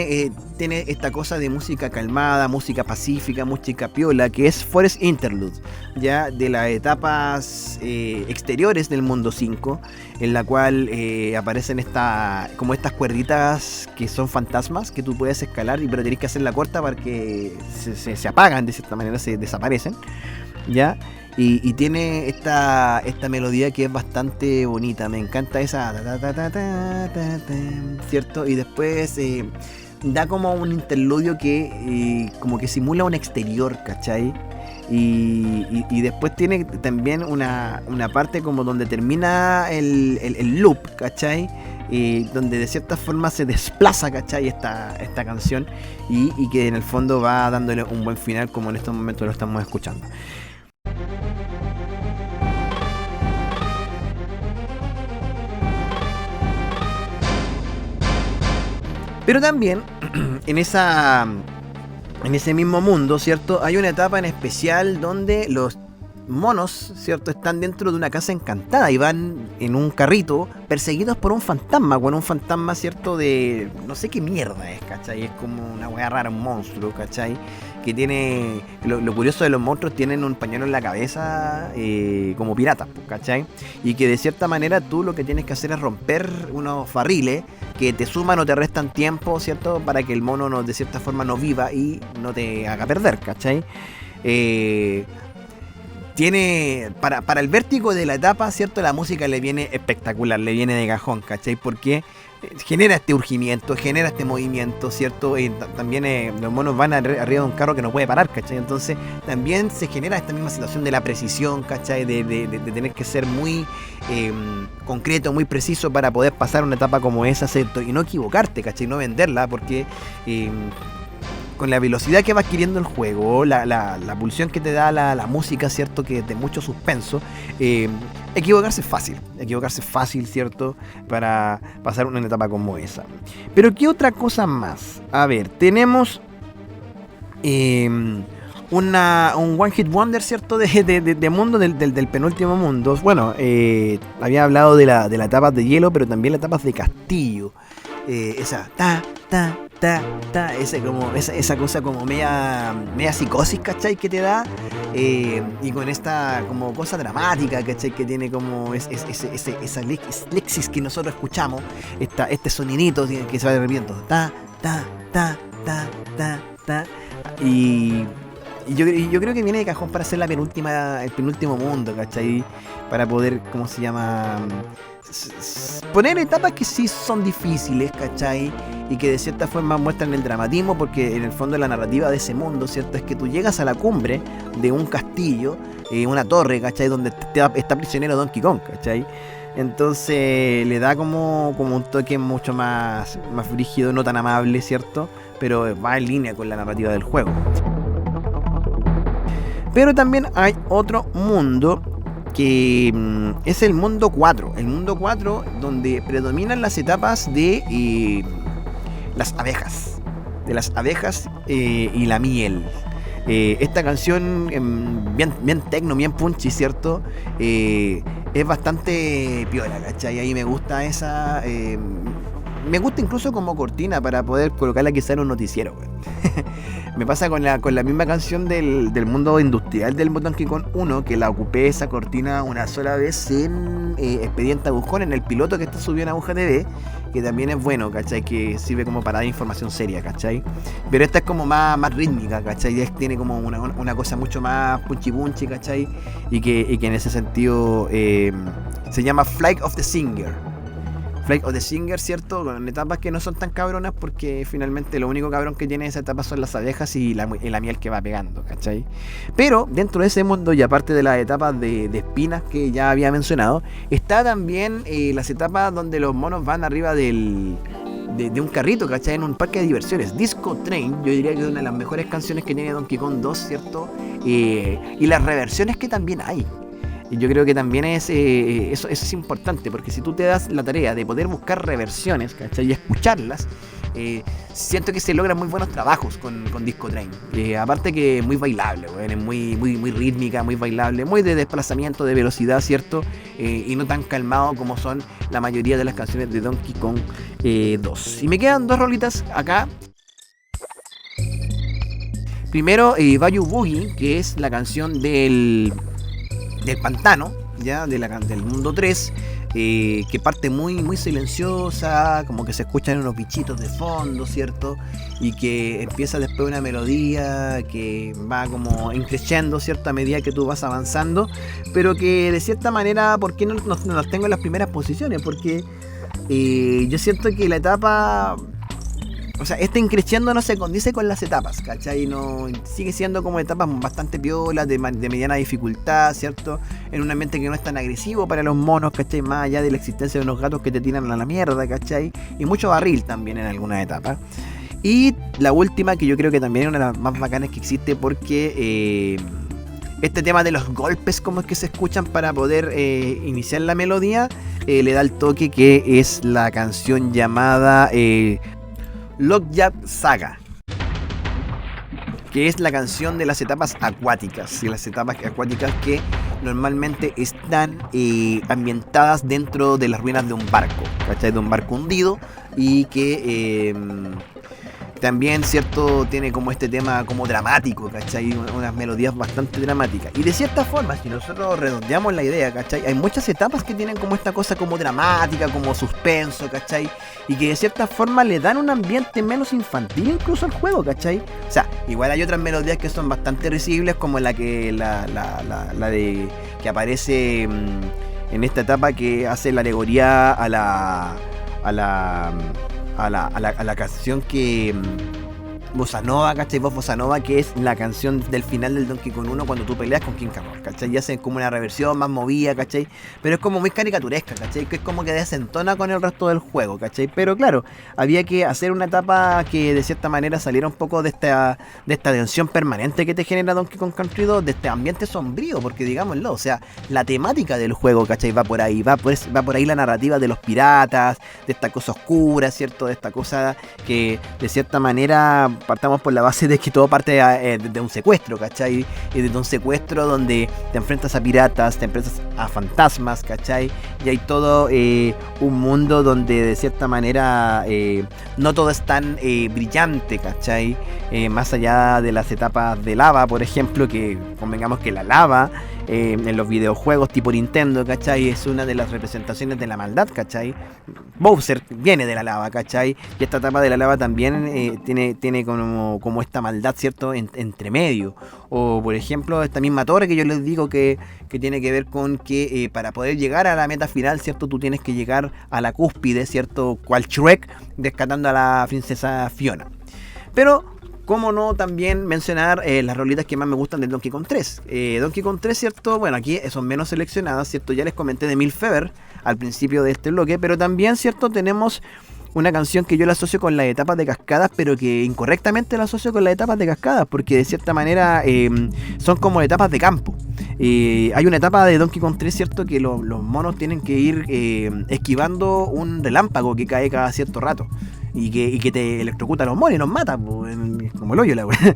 tiene esta cosa de música calmada, música pacífica, música piola, que es Forest Interlude, ya de las etapas exteriores del mundo 5, en la cual aparecen como estas cuerditas que son fantasmas, que tú puedes escalar, pero tenés que hacerla corta para que se apagan, de cierta manera se desaparecen, ¿ya? Y tiene esta melodía que es bastante bonita, me encanta esa, ¿cierto? Y después da como un interludio que como que simula un exterior, ¿cachai? Y después tiene también una parte como donde termina el loop, ¿cachai? Donde de cierta forma se desplaza, ¿cachai? Esta canción y que en el fondo va dándole un buen final, como en estos momentos lo estamos escuchando. Pero también en ese mismo mundo, ¿cierto? Hay una etapa en especial donde los monos, ¿cierto? Están dentro de una casa encantada y van en un carrito perseguidos por un fantasma, ¿cierto? De no sé qué mierda es, ¿cachai? Es como una weá rara, un monstruo, ¿cachai? Que tiene, lo curioso de los monstruos, tienen un pañuelo en la cabeza como piratas, ¿cachai? Y que de cierta manera tú lo que tienes que hacer es romper unos barriles que te suman o te restan tiempo, ¿cierto? Para que el mono de cierta forma no viva y no te haga perder, ¿cachai? Tiene, para el vértigo de la etapa, ¿cierto? La música le viene espectacular, le viene de cajón, ¿cachai? Porque genera este urgimiento, genera este movimiento, ¿cierto? Y también los monos van arriba de un carro que no puede parar, ¿cachai? Entonces también se genera esta misma situación de la precisión, ¿cachai? De tener que ser muy concreto, muy preciso para poder pasar una etapa como esa, ¿cierto? Y no equivocarte, ¿cachai? No venderla, porque con la velocidad que va adquiriendo el juego, la pulsión que te da la música, ¿cierto? Que es de mucho suspenso, equivocarse es fácil, ¿cierto? Para pasar una etapa como esa. Pero ¿qué otra cosa más? A ver, tenemos un One Hit Wonder, ¿cierto? De mundo, del penúltimo mundo. Bueno, había hablado de la etapa de hielo, pero también las etapas de castillo. Esa esa cosa como media psicosis, ¿cachai? Que te da, y con esta como cosa dramática, ¿cachai? Que tiene como esa lexis que nosotros escuchamos, este sonidito que se va repitiendo, y yo creo que viene de cajón para hacer el penúltimo mundo, ¿cachai? Para poder, ¿cómo se llama? Poner etapas que sí son difíciles, ¿cachai? Y que de cierta forma muestran el dramatismo, porque en el fondo la narrativa de ese mundo, ¿cierto? Es que tú llegas a la cumbre de un castillo, una torre, ¿cachai? Donde está prisionero Donkey Kong, ¿cachai? Entonces le da como un toque mucho más rígido, no tan amable, ¿cierto? Pero va en línea con la narrativa del juego. Pero también hay otro mundo que es el mundo 4. El mundo 4 donde predominan las etapas de las abejas. De las abejas y la miel. Esta canción bien techno, bien punchy, ¿cierto? Es bastante piola, ¿cachai? Ahí me gusta esa... me gusta incluso como cortina para poder colocarla quizá en un noticiero, weón. Me pasa con la misma canción del mundo industrial del Donkey Kong 1, que la ocupé esa cortina una sola vez en Expediente Agujón, en el piloto que está subido en Aguja TV, que también es bueno, ¿cachai? Que sirve como para dar información seria, ¿cachai? Pero esta es como más rítmica, ¿cachai? Tiene como una cosa mucho más punchy, ¿cachai? Y que en ese sentido se llama Flight of the Singer. Flight of the Singer, ¿cierto? Con etapas que no son tan cabronas porque finalmente lo único cabrón que tiene esa etapa son las abejas y la miel que va pegando, ¿cachai? Pero dentro de ese mundo, y aparte de las etapas de espinas que ya había mencionado, está también las etapas donde los monos van arriba de un carrito, ¿cachai? En un parque de diversiones. Disco Train, yo diría que es una de las mejores canciones que tiene Donkey Kong 2, ¿cierto? Y las reversiones que también hay. Y yo creo que también eso es importante, porque si tú te das la tarea de poder buscar reversiones, ¿cachai? Y escucharlas, siento que se logran muy buenos trabajos con Disco Train. Aparte que es muy bailable, es muy rítmica, muy bailable, muy de desplazamiento, de velocidad, ¿cierto? Y no tan calmado como son la mayoría de las canciones de Donkey Kong 2. Y me quedan dos rolitas acá. Primero, Bayou Boogie, que es la canción del pantano, ya del mundo 3, que parte muy silenciosa, como que se escuchan unos bichitos de fondo, ¿cierto? Y que empieza después una melodía que va como increciendo, ¿cierto? A medida que tú vas avanzando, pero que de cierta manera, ¿por qué no las tengo en las primeras posiciones? Porque yo siento que la etapa... O sea, este increciendo no se condice con las etapas, ¿cachai? No, sigue siendo como etapas bastante piolas, de mediana dificultad, ¿cierto? En un ambiente que no es tan agresivo para los monos, ¿cachai? Más allá de la existencia de unos gatos que te tiran a la mierda, ¿cachai? Y mucho barril también en algunas etapas. Y la última, que yo creo que también es una de las más bacanas que existe, porque este tema de los golpes, como es que se escuchan para poder iniciar la melodía, le da el toque, que es la canción llamada... Lockjaw Saga, que es la canción de las etapas acuáticas, y las etapas acuáticas que normalmente están ambientadas dentro de las ruinas de un barco, ¿cachai? De un barco hundido, y que también, ¿cierto? Tiene como este tema como dramático, ¿cachai? Unas melodías bastante dramáticas. Y de cierta forma, si nosotros redondeamos la idea, ¿cachai? Hay muchas etapas que tienen como esta cosa como dramática, como suspenso, ¿cachai? Y que de cierta forma le dan un ambiente menos infantil incluso al juego, ¿cachai? O sea, igual hay otras melodías que son bastante risibles, como la de que aparece en esta etapa, que hace la alegoría a la canción que Bossa Nova, ¿cachai? Bossa Nova, que es la canción del final del Donkey Kong 1 cuando tú peleas con King Kamor, ¿cachai? Y hacen como una reversión más movida, ¿cachai? Pero es como muy caricaturesca, ¿cachai? Que es como que desentona con el resto del juego, ¿cachai? Pero claro, había que hacer una etapa que de cierta manera saliera un poco de esta tensión permanente que te genera Donkey Kong Country 2, de este ambiente sombrío, porque digámoslo, o sea, la temática del juego, ¿cachai? Va por ahí la narrativa de los piratas, de esta cosa oscura, ¿cierto? De esta cosa que de cierta manera... Partamos por la base de que todo parte de un secuestro, ¿cachai? Y de un secuestro donde te enfrentas a piratas, te enfrentas a fantasmas, ¿cachai? Y hay todo un mundo donde de cierta manera no todo es tan brillante, ¿cachai? Más allá de las etapas de lava, por ejemplo, que convengamos que la lava en los videojuegos tipo Nintendo, ¿cachai? Es una de las representaciones de la maldad, ¿cachai? Bowser viene de la lava, ¿cachai? Y esta etapa de la lava también tiene como esta maldad, ¿cierto? Entre medio. O por ejemplo, esta misma torre que yo les digo que tiene que ver con que para poder llegar a la meta final, ¿cierto? Tú tienes que llegar a la cúspide, ¿cierto? Cual Shrek, rescatando a la princesa Fiona. Pero... cómo no también mencionar las rolitas que más me gustan del Donkey Kong 3. Donkey Kong 3, ¿cierto? Bueno, aquí son menos seleccionadas, ¿cierto? Ya les comenté de Mil Fever al principio de este bloque, pero también, ¿cierto? Tenemos una canción que yo la asocio con las etapas de cascadas, pero que incorrectamente la asocio con las etapas de cascadas, porque de cierta manera son como etapas de campo. Hay una etapa de Donkey Kong 3, ¿cierto? Que los monos tienen que ir esquivando un relámpago que cae cada cierto rato. y que te electrocuta a los monos y los mata, pues, como el hoyo la weá.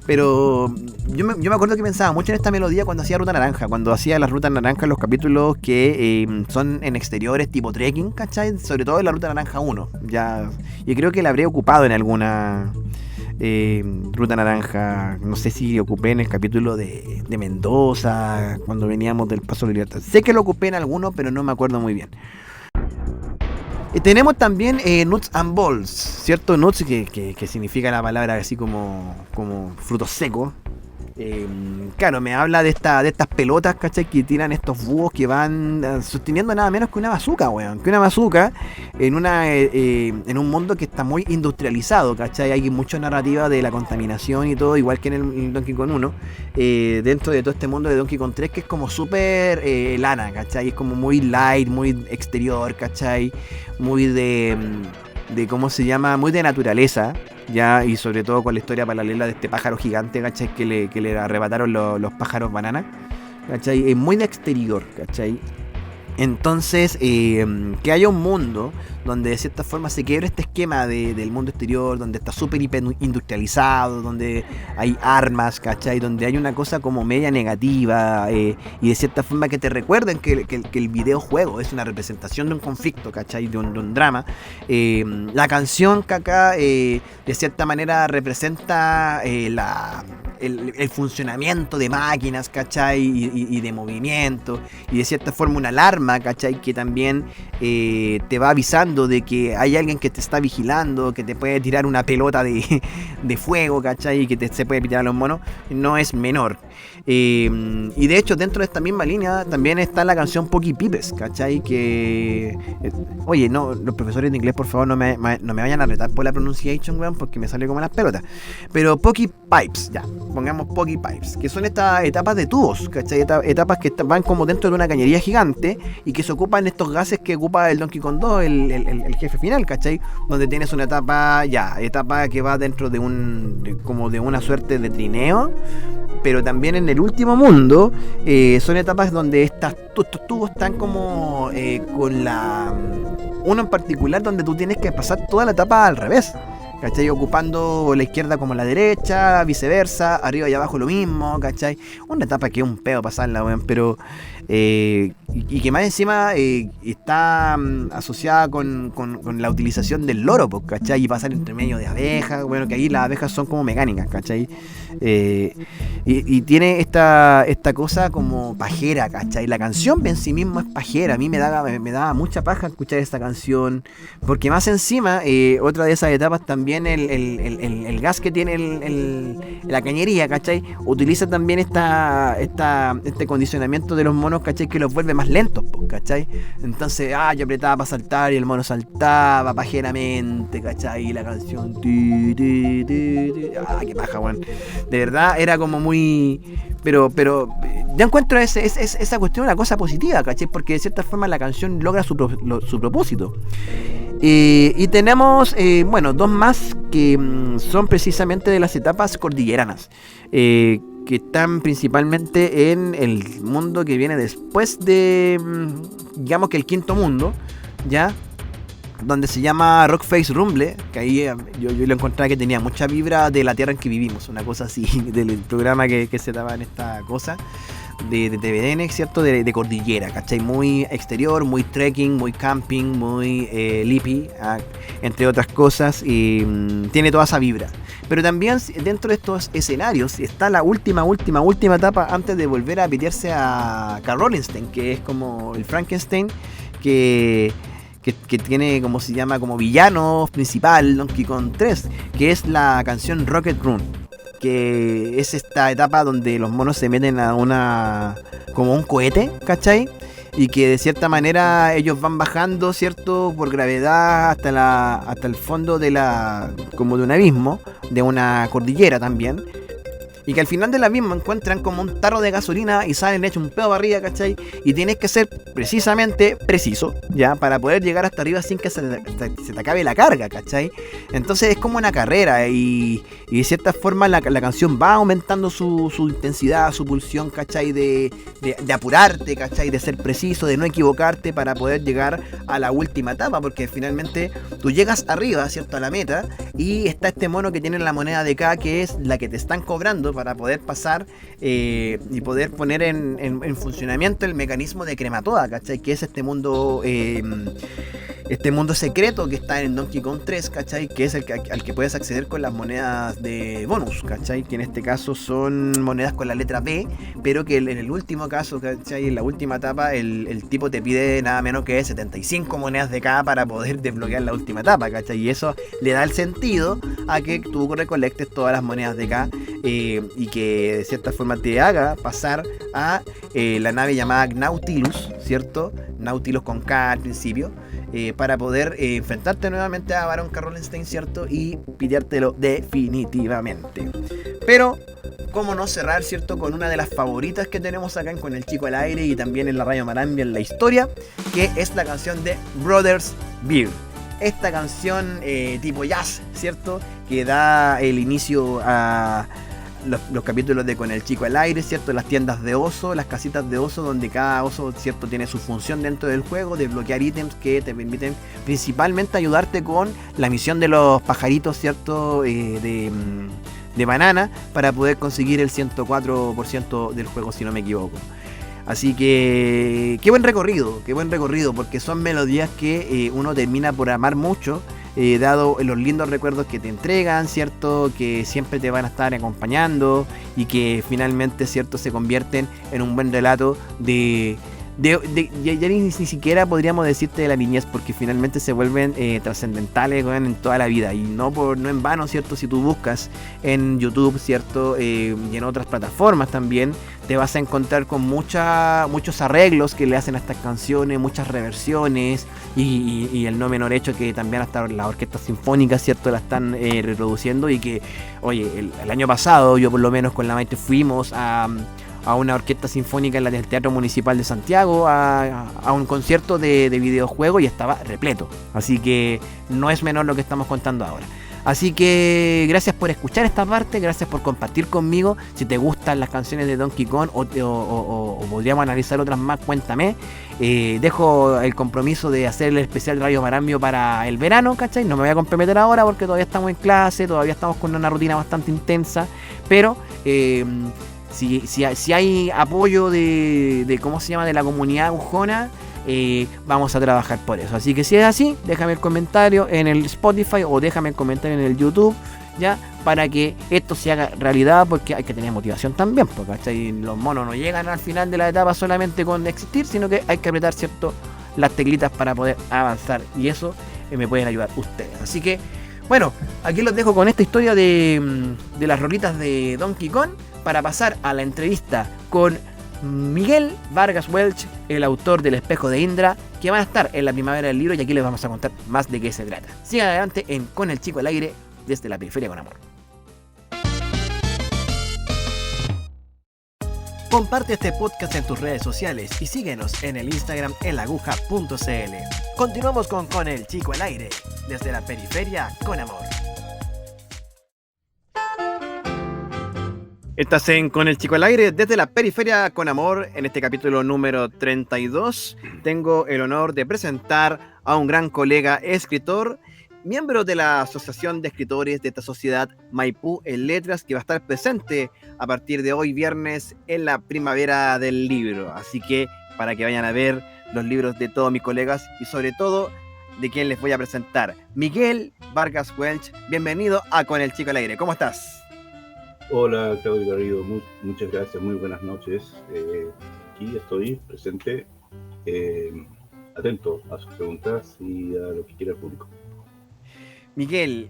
Pero yo me acuerdo que pensaba mucho en esta melodía cuando hacía Ruta Naranja, cuando hacía las Rutas Naranjas, los capítulos que son en exteriores tipo trekking, ¿cachai? Sobre todo en la Ruta Naranja 1, ya, y creo que la habré ocupado en alguna Ruta Naranja, no sé si ocupé en el capítulo de Mendoza, cuando veníamos del Paso de Libertad. Sé que lo ocupé en alguno, pero no me acuerdo muy bien. Tenemos también Nuts and Balls, ¿cierto? Nuts, que significa la palabra así como frutos secos. Claro, me habla de estas pelotas, ¿cachai? Que tiran estos búhos que van sosteniendo nada menos que una bazooka, weón. Que una bazooka en un mundo que está muy industrializado, ¿cachai? Hay mucha narrativa de la contaminación y todo, igual que en el Donkey Kong 1. Dentro de todo este mundo de Donkey Kong 3, que es como súper lana, ¿cachai? Es como muy light, muy exterior, ¿cachai? Muy de ¿cómo se llama? Muy de naturaleza. Ya, y sobre todo con la historia paralela de este pájaro gigante, ¿cachai? Que le arrebataron los pájaros banana, ¿cachai? Es muy de exterior, ¿cachai? Entonces, que haya un mundo donde de cierta forma se quiebre este esquema del mundo exterior, donde está súper hiper industrializado, donde hay armas, ¿cachai? Donde hay una cosa como media negativa, y de cierta forma que te recuerden que el videojuego es una representación de un conflicto, ¿cachai? De un drama. La canción que acá de cierta manera representa el funcionamiento de máquinas, ¿cachai? Y de movimiento, y de cierta forma una alarma, ¿cachai? Que también te va avisando de que hay alguien que te está vigilando, que te puede tirar una pelota de fuego, ¿cachai? Y que se puede pitar a los monos, no es menor. Y de hecho dentro de esta misma línea también está la canción Pocky Pipes, ¿cachai? Que oye, no, los profesores de inglés por favor no me vayan a retar por la pronunciación, weón, porque me sale como las pelotas. Pero Pocky Pipes, ya, pongamos Pocky Pipes, que son estas etapas de tubos, ¿cachai? Etapas que van como dentro de una cañería gigante y que se ocupan estos gases que ocupa el Donkey Kong 2, el jefe final, ¿cachai? Donde tienes una etapa que va dentro de como de una suerte de trineo, pero también en el último mundo son etapas donde estos tubos están como con uno en particular donde tú tienes que pasar toda la etapa al revés, ¿cachai? Ocupando la izquierda como la derecha, viceversa, arriba y abajo lo mismo, ¿cachai? Una etapa que es un pedo pasarla, weón, pero y que más encima está asociada con la utilización del loro, pues, ¿cachai? Y pasar entre medio de abejas, bueno, que ahí las abejas son como mecánicas, ¿cachai? Y tiene esta cosa como pajera, ¿cachai? La canción en sí misma es pajera, a mí me daba mucha paja escuchar esta canción, porque más encima, otra de esas etapas también el gas que tiene la cañería, ¿cachai? Utiliza también este condicionamiento de los monos, ¿cachai? Que los vuelve más lentos, ¿cachai? Entonces, yo apretaba para saltar y el mono saltaba pajeramente, ¿cachai? Y la canción qué paja, weón. De verdad era como muy... Pero ya encuentro esa cuestión una cosa positiva, ¿cachai? Porque de cierta forma la canción logra su propósito. Y tenemos, dos más que son precisamente de las etapas cordilleranas, que están principalmente en el mundo que viene después de, digamos que el quinto mundo, ¿ya? Donde se llama Rockface Rumble, que ahí yo lo encontraba que tenía mucha vibra de la tierra en que vivimos, una cosa así, del programa que se daba en esta cosa de TVN, ¿cierto? De cordillera, ¿cachai? Muy exterior, muy trekking, muy camping, muy lippy, entre otras cosas, y tiene toda esa vibra. Pero también dentro de estos escenarios está la última etapa antes de volver a pitearse a Rollenstein, que es como el Frankenstein que tiene, como se llama, como villano principal Donkey Kong 3, que es la canción Rocket Run, que es esta etapa donde los monos se meten a como un cohete, ¿cachai? Y que de cierta manera ellos van bajando, ¿cierto? Por gravedad hasta el fondo como de un abismo, de una cordillera también. y que al final de la misma encuentran como un tarro de gasolina y salen hechos un pedo barriga, ¿cachai? Y tienes que ser precisamente preciso, ¿ya? Para poder llegar hasta arriba sin que se te acabe la carga, ¿cachai? Entonces es como una carrera y de cierta forma la canción va aumentando su intensidad, su pulsión, ¿cachai? De apurarte, ¿cachai? De ser preciso, de no equivocarte para poder llegar a la última etapa, porque finalmente tú llegas arriba, ¿cierto? A la meta, y está este mono que tiene la moneda de K, que es la que te están cobrando para poder pasar y poder poner en funcionamiento el mecanismo de Crematoda, ¿cachai? Que es este mundo secreto que está en Donkey Kong 3, ¿cachai? Que es al que puedes acceder con las monedas de bonus, ¿cachai? Que en este caso son monedas con la letra B, pero que en el último caso, ¿cachai? En la última etapa el tipo te pide nada menos que 75 monedas de K para poder desbloquear la última etapa, ¿cachai? Y eso le da el sentido a que tú recolectes todas las monedas de K y que de cierta forma te haga pasar a la nave llamada Nautilus, ¿cierto? Nautilus con K al principio. Para poder enfrentarte nuevamente a Baron Karollenstein, ¿cierto? Y pillártelo definitivamente. Pero, ¿cómo no cerrar, ¿cierto? Con una de las favoritas que tenemos acá en Con el Chico al Aire y también en la Radio Marambia en la historia, que es la canción de Brothers Beer. Esta canción tipo jazz, ¿cierto? Que da el inicio a los capítulos de Con el Chico al Aire, ¿cierto? Las tiendas de oso, las casitas de oso, donde cada oso, ¿cierto? Tiene su función dentro del juego, desbloquear ítems que te permiten principalmente ayudarte con la misión de los pajaritos, ¿cierto? De banana, para poder conseguir el 104% del juego, si no me equivoco. Así que qué buen recorrido, porque son melodías que uno termina por amar mucho, dado los lindos recuerdos que te entregan, ¿cierto? Que siempre te van a estar acompañando y que finalmente, ¿cierto? Se convierten en un buen relato ya ni siquiera podríamos decirte de la niñez, porque finalmente se vuelven trascendentales en toda la vida, y no en vano, ¿cierto? Si tú buscas en YouTube, ¿cierto? Y en otras plataformas también te vas a encontrar con muchos arreglos que le hacen a estas canciones, muchas reversiones y el no menor hecho que también hasta las orquestas sinfónicas, ¿cierto? La están reproduciendo, y que, oye, el año pasado yo por lo menos con la Maite fuimos a una orquesta sinfónica en el Teatro Municipal de Santiago a un concierto de videojuegos, y estaba repleto. Así que no es menor lo que estamos contando ahora. Así que gracias por escuchar esta parte, gracias por compartir conmigo. Si te gustan las canciones de Donkey Kong o podríamos analizar otras más, cuéntame. Dejo el compromiso de hacer el especial Radio Marambio para el verano, ¿cachai? No me voy a comprometer ahora porque todavía estamos en clase, todavía estamos con una rutina bastante intensa, pero si hay apoyo de ¿cómo se llama? De la comunidad agujona, vamos a trabajar por eso. Así que si es así, déjame el comentario en el Spotify o déjame el comentario en el YouTube, ya, para que esto se haga realidad, porque hay que tener motivación también, porque, ¿cachai? Los monos no llegan al final de la etapa solamente con existir, sino que hay que apretar, ¿cierto?, las teclitas para poder avanzar, y eso me pueden ayudar ustedes. Así que, bueno, aquí los dejo con esta historia de las rolitas de Donkey Kong, para pasar a la entrevista con Miguel Vargas Welch, el autor del Espejo de Indra, que van a estar en la primavera del libro, y aquí les vamos a contar más de qué se trata. Sigan adelante en Con el Chico al Aire, desde la periferia con amor. Comparte este podcast en tus redes sociales y síguenos en el Instagram elaguja.cl. Continuamos con el Chico al Aire, desde la periferia con amor. Estás Con el Chico al Aire, desde la periferia con amor. En este capítulo número 32 tengo el honor de presentar a un gran colega escritor, miembro de la Asociación de Escritores de esta sociedad Maipú en Letras, que va a estar presente a partir de hoy viernes en la primavera del libro. Así que para que vayan a ver los libros de todos mis colegas y sobre todo de quien les voy a presentar, Miguel Vargas Welch. Bienvenido a Con el Chico al Aire. ¿Cómo estás? Hola, Claudio Garrido, muchas gracias, muy buenas noches. Aquí estoy presente, atento a sus preguntas y a lo que quiera el público. Miguel,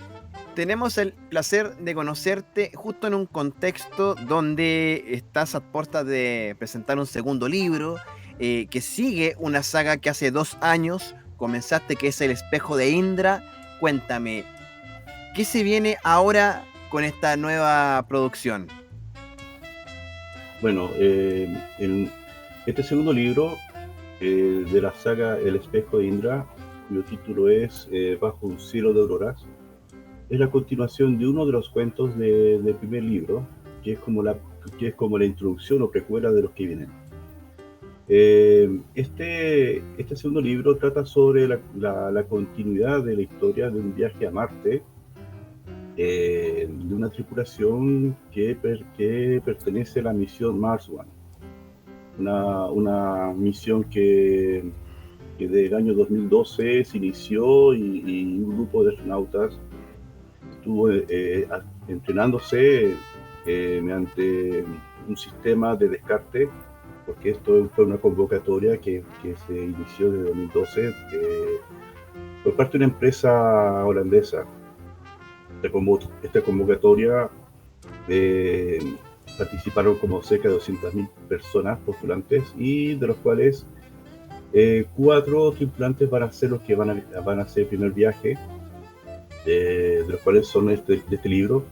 tenemos el placer de conocerte justo en un contexto donde estás a puertas de presentar un segundo libro, que sigue una saga que hace 2 años comenzaste, que es El Espejo de Indra. Cuéntame, ¿qué se viene ahora con esta nueva producción? Bueno, en este segundo libro de la saga El espejo de Indra, cuyo título es Bajo un cielo de auroras, es la continuación de uno de los cuentos del primer libro, que es como la introducción o precuela de los que vienen. Este segundo libro trata sobre la continuidad de la historia de un viaje a Marte, de una tripulación que pertenece a la misión Mars One, una misión que del año 2012 se inició y un grupo de astronautas estuvo entrenándose mediante un sistema de descarte, porque esto fue una convocatoria que se inició desde 2012 por parte de una empresa holandesa. Esta convocatoria participaron como cerca de 200.000 personas postulantes, y de los cuales 4 tripulantes van a ser los que van a hacer el primer viaje, de los cuales son de este libro,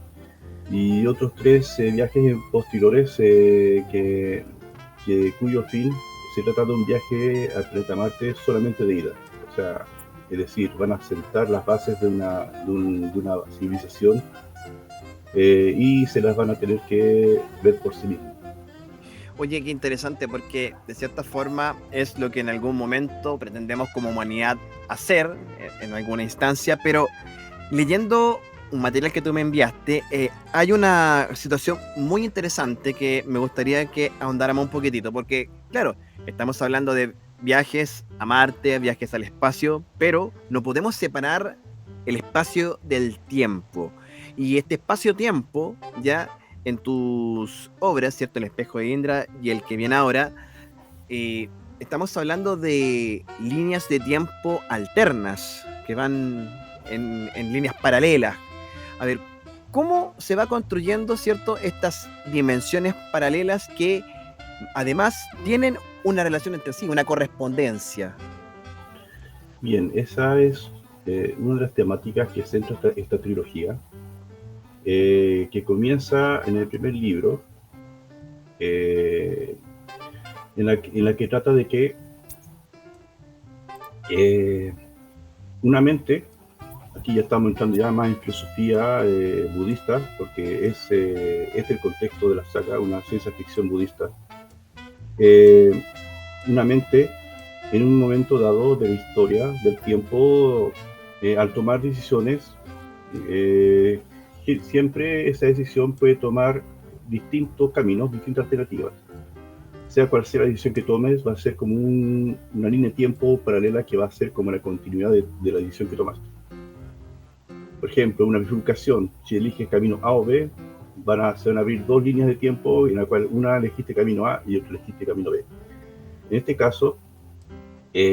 y otros 3 viajes posteriores cuyo fin se trata de un viaje al planeta Marte solamente de ida. O sea, es decir, van a sentar las bases de una civilización y se las van a tener que ver por sí mismos. Oye, qué interesante, porque de cierta forma es lo que en algún momento pretendemos como humanidad hacer en alguna instancia, pero leyendo un material que tú me enviaste, hay una situación muy interesante que me gustaría que ahondáramos un poquitito, porque claro, estamos hablando de viajes a Marte, viajes al espacio, pero no podemos separar el espacio del tiempo. Y este espacio-tiempo, ya en tus obras, ¿cierto? El espejo de Indra y el que viene ahora, estamos hablando de líneas de tiempo alternas que van en líneas paralelas. A ver, ¿cómo se va construyendo, cierto, estas dimensiones paralelas que además tienen una relación entre sí, una correspondencia? Bien, esa es una de las temáticas que centra esta trilogía, que comienza en el primer libro, en la que trata de que una mente, aquí ya estamos entrando ya más en filosofía budista, porque es el contexto de la saga, una ciencia ficción budista. Una mente, en un momento dado de la historia, del tiempo, al tomar decisiones, siempre esa decisión puede tomar distintos caminos, distintas alternativas. Sea cual sea la decisión que tomes, va a ser como una línea de tiempo paralela que va a ser como la continuidad de la decisión que tomaste. Por ejemplo, una bifurcación, si eliges camino A o B, se van a abrir 2 líneas de tiempo en la cual una elegiste camino A y otra elegiste camino B. En este caso,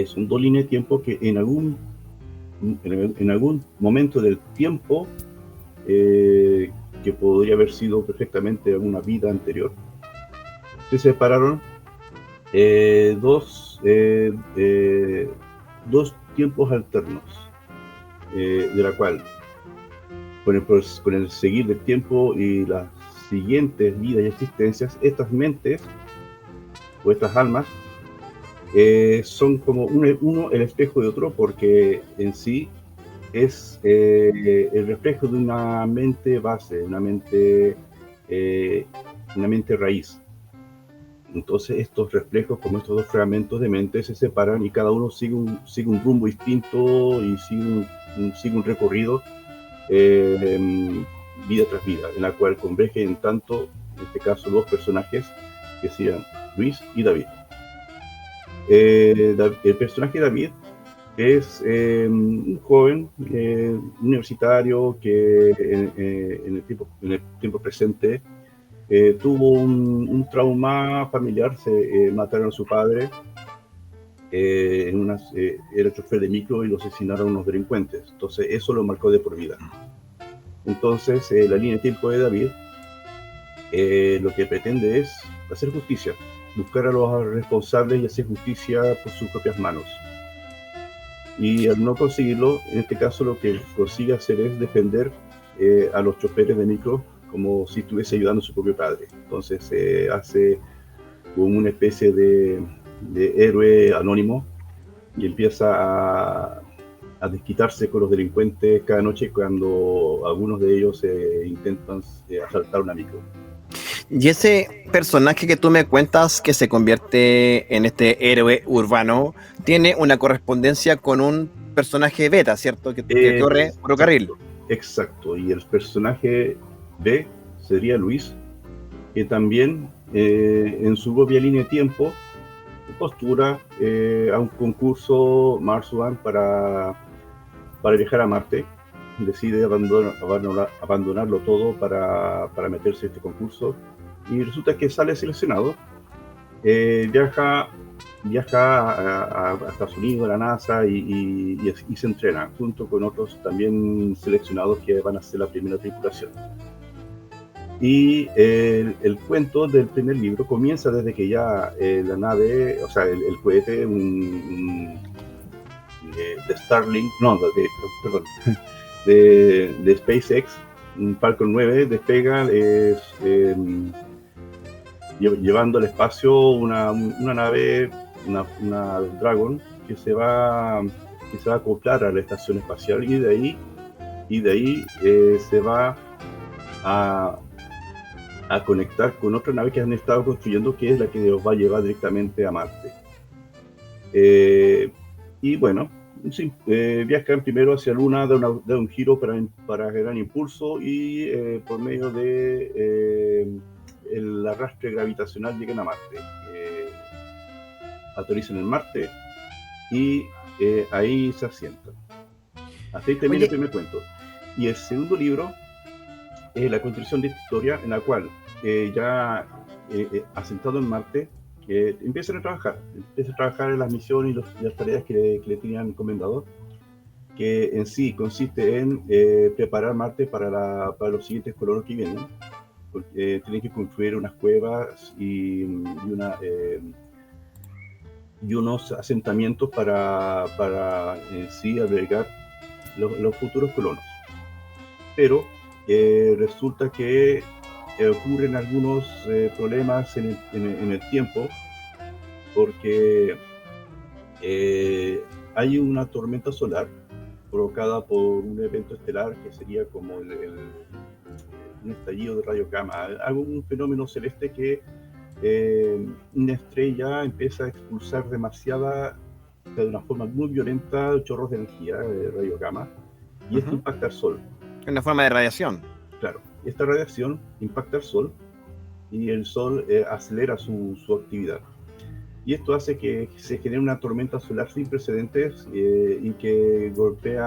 son 2 líneas de tiempo que en algún momento del tiempo, que podría haber sido perfectamente alguna vida anterior, se separaron 2 tiempos alternos, de la cual con el seguir del tiempo y las siguientes vidas y existencias, estas mentes o estas almas son como uno el espejo de otro, porque en sí es el reflejo de una mente base, una mente raíz. Entonces estos reflejos, como estos 2 fragmentos de mente, se separan y cada uno sigue un rumbo distinto y sigue un recorrido, vida tras vida, en la cual convergen tanto, en este caso, 2 personajes que serían Luis y David. El personaje de David es un joven universitario que en el tiempo presente tuvo un trauma familiar. Mataron a su padre, era chofer de micro y lo asesinaron unos delincuentes. Entonces eso lo marcó de por vida. Entonces la línea de tiempo de David lo que pretende es hacer justicia, buscar a los responsables y hacer justicia por sus propias manos. Y al no conseguirlo, en este caso lo que consigue hacer es defender a los choferes de micro como si estuviese ayudando a su propio padre. Entonces se hace como una especie de héroe anónimo y empieza a desquitarse con los delincuentes cada noche cuando algunos de ellos intentan asaltar una micro. Y ese personaje que tú me cuentas que se convierte en este héroe urbano tiene una correspondencia con un personaje beta, ¿cierto? Que corre por carril. Exacto, y el personaje B sería Luis, que también en su propia línea de tiempo postura a un concurso Mars One para viajar a Marte. Decide abandonarlo todo para meterse en este concurso y resulta que sale seleccionado. Viaja a Estados Unidos, a la NASA y se entrena junto con otros también seleccionados que van a ser la primera tripulación. Y el cuento del primer libro comienza desde que ya la nave, o sea, el cohete, de Starlink, no, perdón, de SpaceX, un Falcon 9 despega llevando al espacio una nave, una Dragon, que se va a acoplar a la estación espacial y de ahí se va a conectar con otra nave que han estado construyendo, que es la que los va a llevar directamente a Marte. Y bueno, sí, viajan primero hacia Luna, da un giro para gran impulso y por medio de el arrastre gravitacional llegan a Marte. Aterrizan en Marte y ahí se asientan. Hasta ahí termina el primer cuento. Y el segundo libro es la continuación de esta historia en la cual ya asentado en Marte, empiezan a trabajar en las misiones y las tareas que le tenían encomendado, que en sí consiste en preparar Marte para los siguientes colonos que vienen, porque tienen que construir unas cuevas y unos asentamientos para en sí albergar los futuros colonos. Pero resulta que ocurren algunos problemas en el tiempo, porque hay una tormenta solar provocada por un evento estelar que sería como un estallido de rayos gamma, algún fenómeno celeste que una estrella empieza a expulsar de una forma muy violenta, chorros de energía, rayos gamma, y esto impacta al Sol. Una forma de radiación. Claro, esta radiación impacta al Sol y el Sol acelera su actividad. Y esto hace que se genere una tormenta solar sin precedentes y que que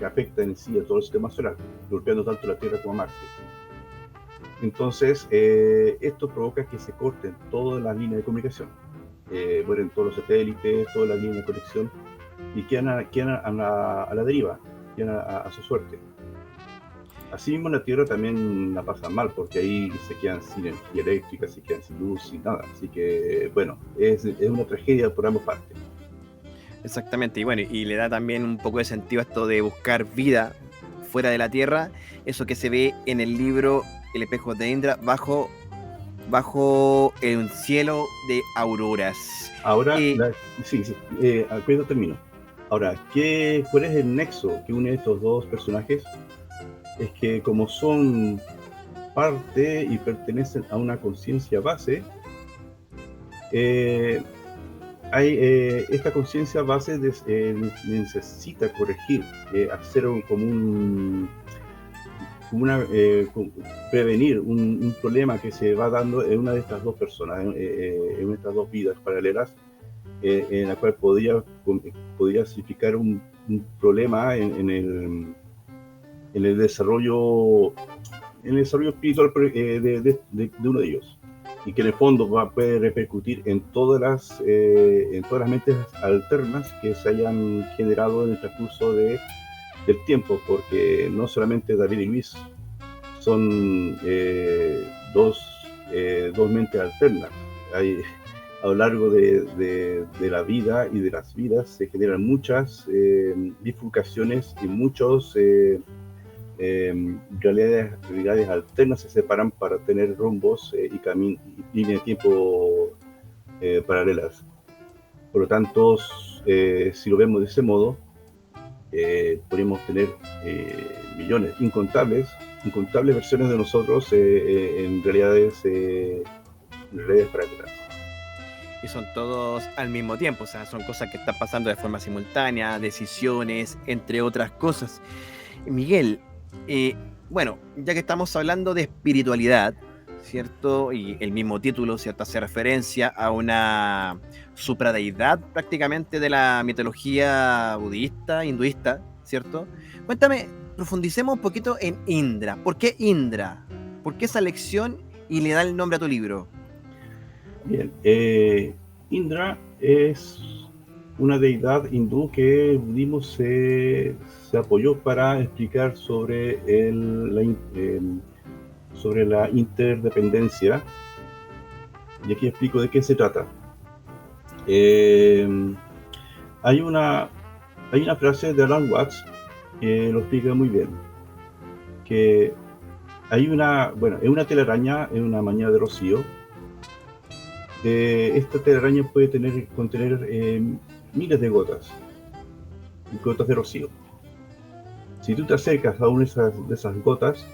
afecta en sí a todo el sistema solar, golpeando tanto la Tierra como a Marte. Entonces, esto provoca que se corten todas las líneas de comunicación, mueren todos los satélites, todas las líneas de conexión y quedan a la deriva, quedan a su suerte. Asimismo, en la Tierra también la pasan mal, porque ahí se quedan sin energía eléctrica, se quedan sin luz, sin nada. Así que, bueno, es una tragedia por ambas partes. Exactamente, y bueno, y le da también un poco de sentido a esto de buscar vida fuera de la Tierra, eso que se ve en el libro El espejo de Indra, bajo un cielo de auroras. Ahora, acuerdo, termino. Ahora, ¿cuál es el nexo que une estos dos personajes? Es que como son parte y pertenecen a una conciencia base, esta conciencia base necesita corregir, hacer prevenir un problema que se va dando en una de estas dos personas, en estas dos vidas paralelas, en la cual podría significar un problema en el desarrollo espiritual de uno de ellos, y que en el fondo puede repercutir en todas las mentes alternas que se hayan generado en el transcurso del tiempo, porque no solamente David y Luis son dos mentes alternas. A lo largo de la vida y de las vidas se generan muchas bifurcaciones y muchos realidades alternas se separan para tener rumbos y líneas de tiempo paralelas. Por lo tanto, si lo vemos de ese modo, podemos tener millones, incontables versiones de nosotros en realidades paralelas. Y son todos al mismo tiempo, o sea, son cosas que están pasando de forma simultánea, decisiones, entre otras cosas. Miguel, bueno, ya que estamos hablando de espiritualidad, ¿cierto? Y el mismo título, ¿cierto? Hace referencia a una supradeidad prácticamente de la mitología budista, hinduista, ¿cierto? Cuéntame, profundicemos un poquito en Indra. ¿Por qué Indra? ¿Por qué esa lección y le da el nombre a tu libro? Bien, Indra es una deidad hindú que el budismo se apoyó para explicar sobre la interdependencia. Y aquí explico de qué se trata. Hay una frase de Alan Watts que lo explica muy bien. Que hay una telaraña en una mañana de rocío. Esta telaraña puede contener miles de gotas de rocío. Si tú te acercas a una de esas gotas,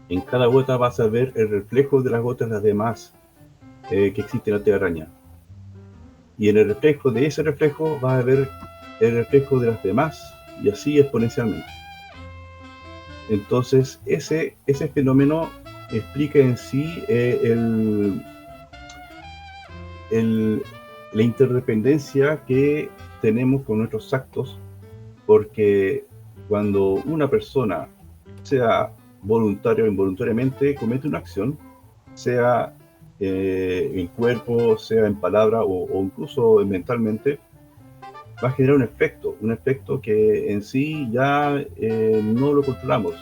en cada gota vas a ver el reflejo de las gotas de las demás que existen en la telaraña. Y en el reflejo de ese reflejo vas a ver el reflejo de las demás, y así exponencialmente. Entonces, ese fenómeno explica en sí la interdependencia que tenemos con nuestros actos, porque cuando una persona, sea voluntario o involuntariamente, comete una acción, sea en cuerpo, sea en palabra o incluso mentalmente, va a generar un efecto que en sí ya no lo controlamos.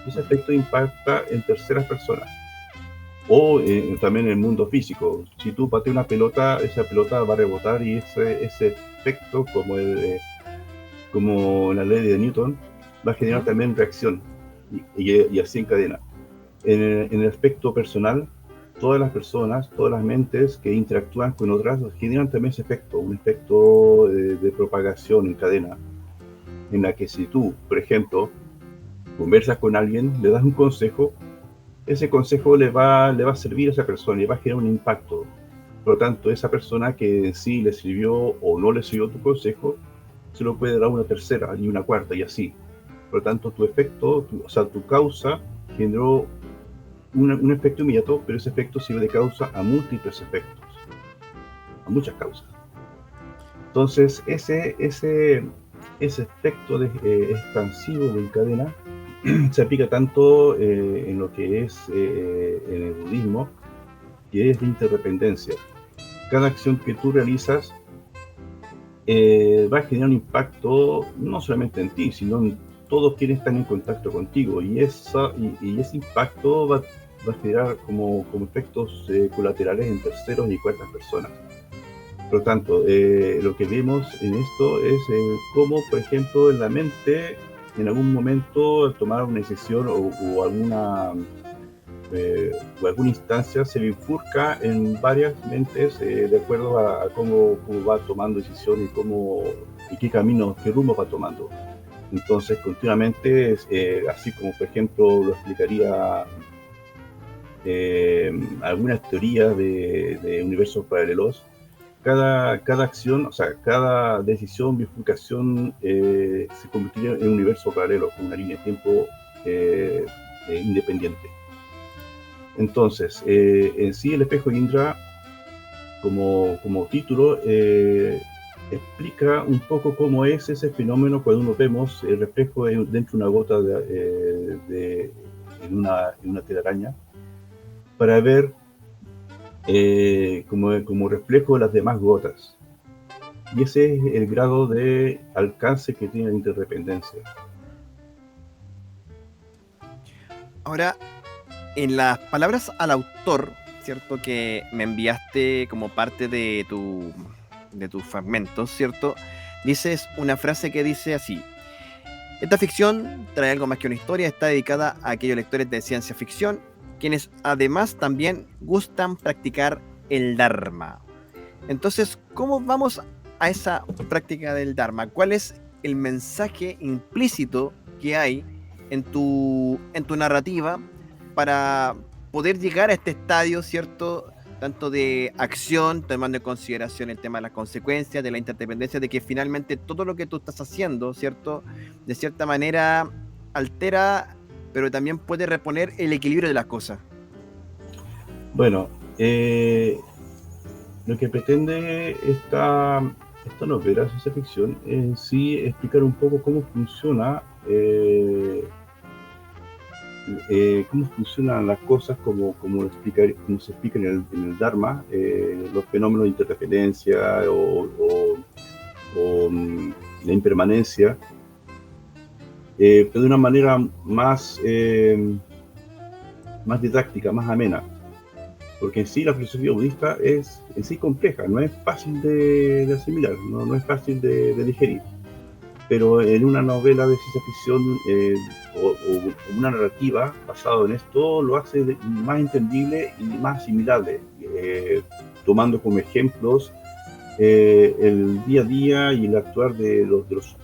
Ese efecto impacta en terceras personas. O también en el mundo físico. Si tú pateas una pelota, esa pelota va a rebotar y ese efecto, como la ley de Newton, va a generar también reacción y así en cadena. En el aspecto personal, todas las personas, todas las mentes que interactúan con otras generan también ese efecto, un efecto de propagación en cadena, en la que si tú, por ejemplo, conversas con alguien, le das un consejo, ese consejo le va a servir a esa persona y va a generar un impacto. Por lo tanto, esa persona que en sí le sirvió o no le sirvió tu consejo, se lo puede dar a una tercera y una cuarta y así. Por lo tanto, tu efecto, tu causa generó un efecto inmediato, pero ese efecto sirve de causa a múltiples efectos, a muchas causas. Entonces, ese efecto expansivo de cadena se aplica tanto en lo que es en el budismo, que es de interdependencia. Cada acción que tú realizas va a generar un impacto no solamente en ti, sino en todos quienes están en contacto contigo, y ese impacto va a generar como efectos colaterales en terceros y cuartas personas. Por lo tanto, lo que vemos en esto es cómo, por ejemplo, en la mente, en algún momento, al tomar una decisión o alguna instancia, se bifurca en varias mentes de acuerdo a cómo va tomando decisiones y qué camino, qué rumbo va tomando. Entonces, continuamente, así como, por ejemplo, lo explicaría algunas teorías de universos paralelos, cada acción, o sea, cada decisión, bifurcación se convertiría en un universo paralelo, con una línea de tiempo independiente. Entonces, en sí, el espejo de Indra, como título, explica un poco cómo es ese fenómeno cuando uno vemos el reflejo dentro de una gota en una telaraña, para ver como reflejo de las demás gotas. Y ese es el grado de alcance que tiene la interdependencia. Ahora, en las palabras al autor, ¿cierto? Que me enviaste como parte de tus fragmentos, ¿cierto? Dices una frase que dice así: Esta ficción trae algo más que una historia, está dedicada a aquellos lectores de ciencia ficción, quienes además también gustan practicar el Dharma. Entonces, ¿cómo vamos a esa práctica del Dharma? ¿Cuál es el mensaje implícito que hay en tu narrativa para poder llegar a este estadio, ¿cierto? Tanto de acción, tomando en consideración el tema de las consecuencias, de la interdependencia, de que finalmente todo lo que tú estás haciendo, ¿cierto? De cierta manera altera, pero también puede reponer el equilibrio de las cosas. Bueno, lo que pretende esta novela, ciencia ficción, en sí explicar un poco cómo funciona, cómo funcionan las cosas, como se explica en el Dharma, los fenómenos de interdependencia o la impermanencia, pero de una manera más didáctica, más amena. Porque en sí la filosofía budista es en sí compleja, no es fácil de asimilar, no es fácil de digerir. Pero en una novela de ciencia ficción o una narrativa basada en esto lo hace más entendible y más asimilable, tomando como ejemplos el día a día y el actuar de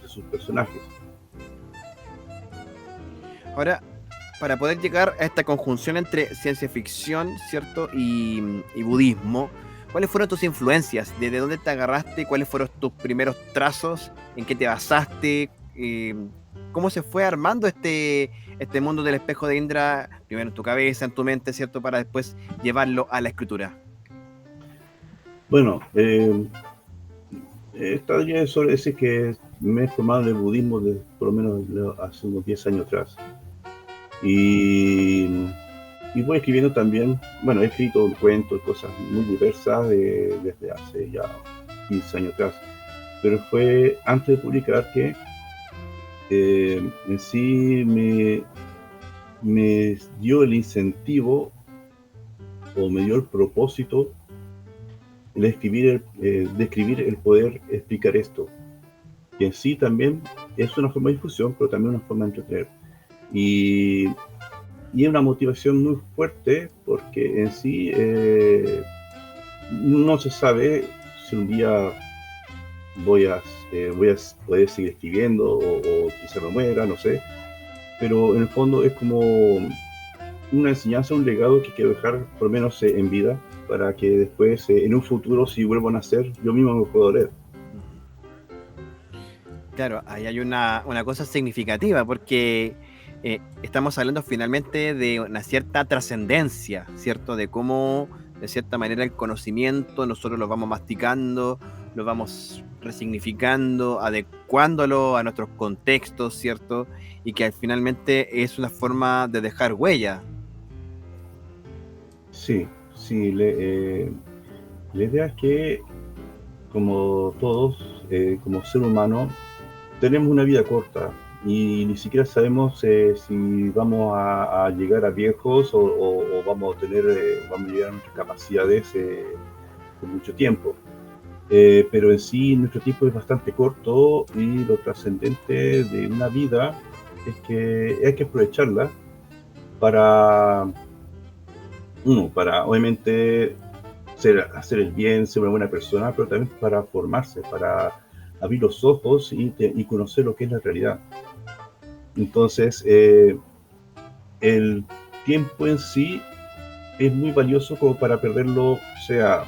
sus personajes. Ahora, para poder llegar a esta conjunción entre ciencia ficción, ¿cierto? Y budismo, ¿cuáles fueron tus influencias? ¿Desde dónde te agarraste? ¿Cuáles fueron tus primeros trazos? ¿En qué te basaste? ¿Cómo se fue armando este mundo del espejo de Indra, primero en tu cabeza, en tu mente, ¿cierto? Para después llevarlo a la escritura. Bueno, estaría sobre decir que me he formado en el budismo desde por lo menos hace unos 10 años atrás. Y voy escribiendo también, bueno, he escrito cuentos, cosas muy diversas desde hace ya 15 años atrás, pero fue antes de publicar que en sí me dio el incentivo o me dio el propósito de escribir el poder explicar esto, que en sí también es una forma de difusión, pero también una forma de entretener. Y es una motivación muy fuerte porque en sí no se sabe si un día voy a poder seguir escribiendo o quizá me muera, no sé, pero en el fondo es como una enseñanza, un legado que quiero dejar por lo menos en vida, para que después en un futuro, si vuelvo a nacer, yo mismo me puedo leer. Claro, ahí hay una cosa significativa, porque estamos hablando finalmente de una cierta trascendencia, ¿cierto? De cómo, de cierta manera, el conocimiento nosotros lo vamos masticando, lo vamos resignificando, adecuándolo a nuestros contextos, ¿cierto? Y que finalmente es una forma de dejar huella. Sí, la idea es que, como todos, como ser humano, tenemos una vida corta y ni siquiera sabemos si vamos a llegar a viejos o vamos a llegar a nuestras capacidades por mucho tiempo. Pero en sí nuestro tiempo es bastante corto y lo trascendente de una vida es que hay que aprovecharla para obviamente hacer el bien, ser una buena persona, pero también para formarse, para abrir los ojos y conocer lo que es la realidad. Entonces, el tiempo en sí es muy valioso como para perderlo, sea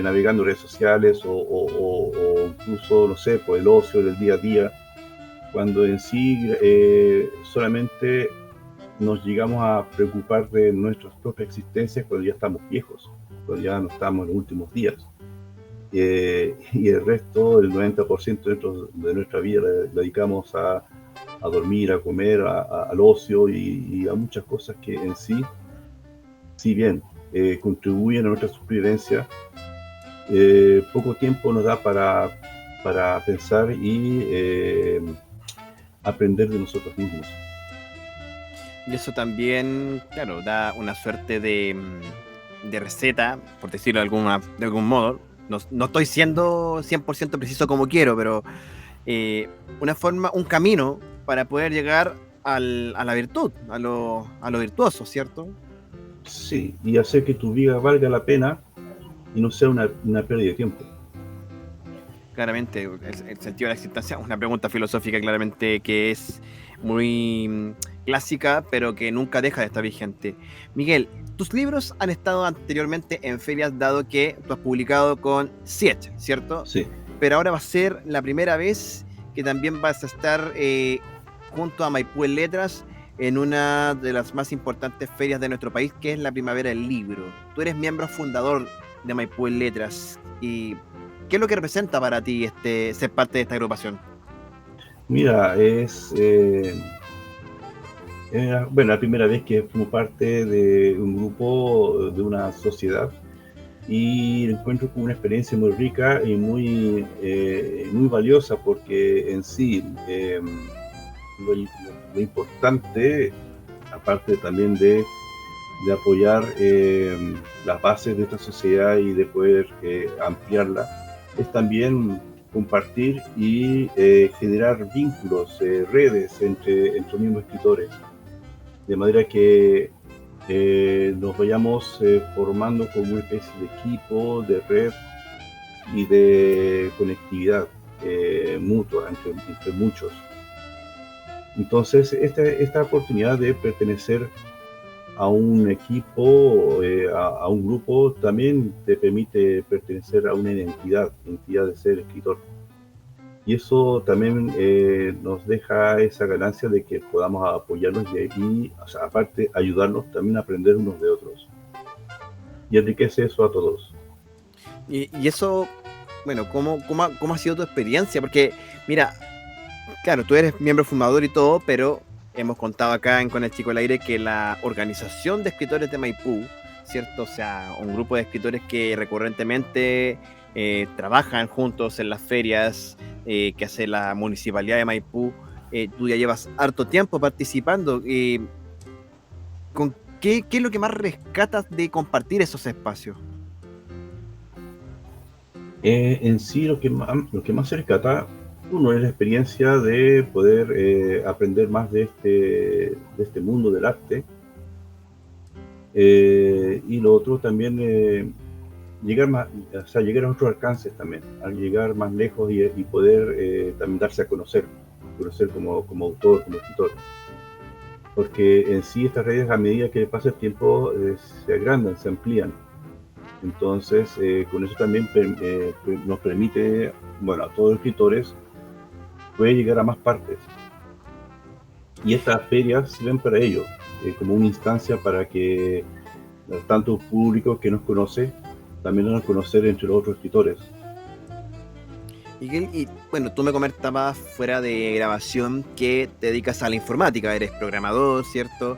navegando redes sociales o incluso, no sé, por el ocio del día a día, cuando en sí solamente nos llegamos a preocupar de nuestras propias existencias cuando ya estamos viejos, cuando ya no estamos en los últimos días. Y el resto, el 90% de nuestra vida la dedicamos a dormir, a comer, al ocio y a muchas cosas que en sí, si bien contribuyen a nuestra supervivencia, poco tiempo nos da para pensar y aprender de nosotros mismos. Y eso también, claro, da una suerte de receta, por decirlo de algún modo. No estoy siendo 100% preciso como quiero, pero una forma, un camino para poder llegar a la virtud, a lo virtuoso, ¿cierto? Sí, y hacer que tu vida valga la pena y no sea una pérdida de tiempo. Claramente, el sentido de la existencia, una pregunta filosófica claramente que es muy clásica, pero que nunca deja de estar vigente. Miguel, tus libros han estado anteriormente en ferias, dado que tú has publicado con Siete, ¿cierto? Sí, Pero ahora va a ser la primera vez que también vas a estar junto a Maipú en Letras en una de las más importantes ferias de nuestro país, que es la Primavera del Libro. Tú eres miembro fundador de Maipú en Letras. ¿Y qué es lo que representa para ti ser parte de esta agrupación? mira, bueno, la primera vez que formo parte de un grupo, de una sociedad, y lo encuentro como una experiencia muy rica y muy valiosa, porque en sí lo importante, aparte también de apoyar las bases de esta sociedad y de poder ampliarla, es también compartir y generar vínculos, redes entre los mismos escritores, de manera que nos vayamos formando como una especie de equipo, de red y de conectividad mutua entre muchos. Entonces, esta oportunidad de pertenecer a un equipo, a un grupo, también te permite pertenecer a una identidad de ser escritor. Y eso también nos deja esa ganancia de que podamos apoyarnos y o sea, aparte, ayudarnos también a aprender unos de otros. Y enriquece eso a todos. Y eso, bueno, ¿cómo ha sido tu experiencia? Porque, mira, claro, tú eres miembro fundador y todo, pero hemos contado acá Con el Chico al Aire que la Organización de Escritores de Maipú, ¿cierto? O sea, un grupo de escritores que recurrentemente trabajan juntos en las ferias que hace la Municipalidad de Maipú. Tú ya llevas harto tiempo participando. ¿Qué es lo que más rescatas de compartir esos espacios? En sí, lo que más se rescata, uno, es la experiencia de poder aprender más de este mundo del arte. Y lo otro también, llegar a otros alcances también, al llegar más lejos y poder también darse a conocer como autor, como escritor. Porque en sí estas redes, a medida que pasa el tiempo, se agrandan, se amplían. Entonces, con eso también nos permite, bueno, a todos los escritores, puede llegar a más partes. Y estas ferias sirven para ello, como una instancia para que tanto público que nos conoce, también nos conocer entre los otros escritores. Miguel, y bueno, tú me comentabas fuera de grabación que te dedicas a la informática, eres programador, ¿cierto?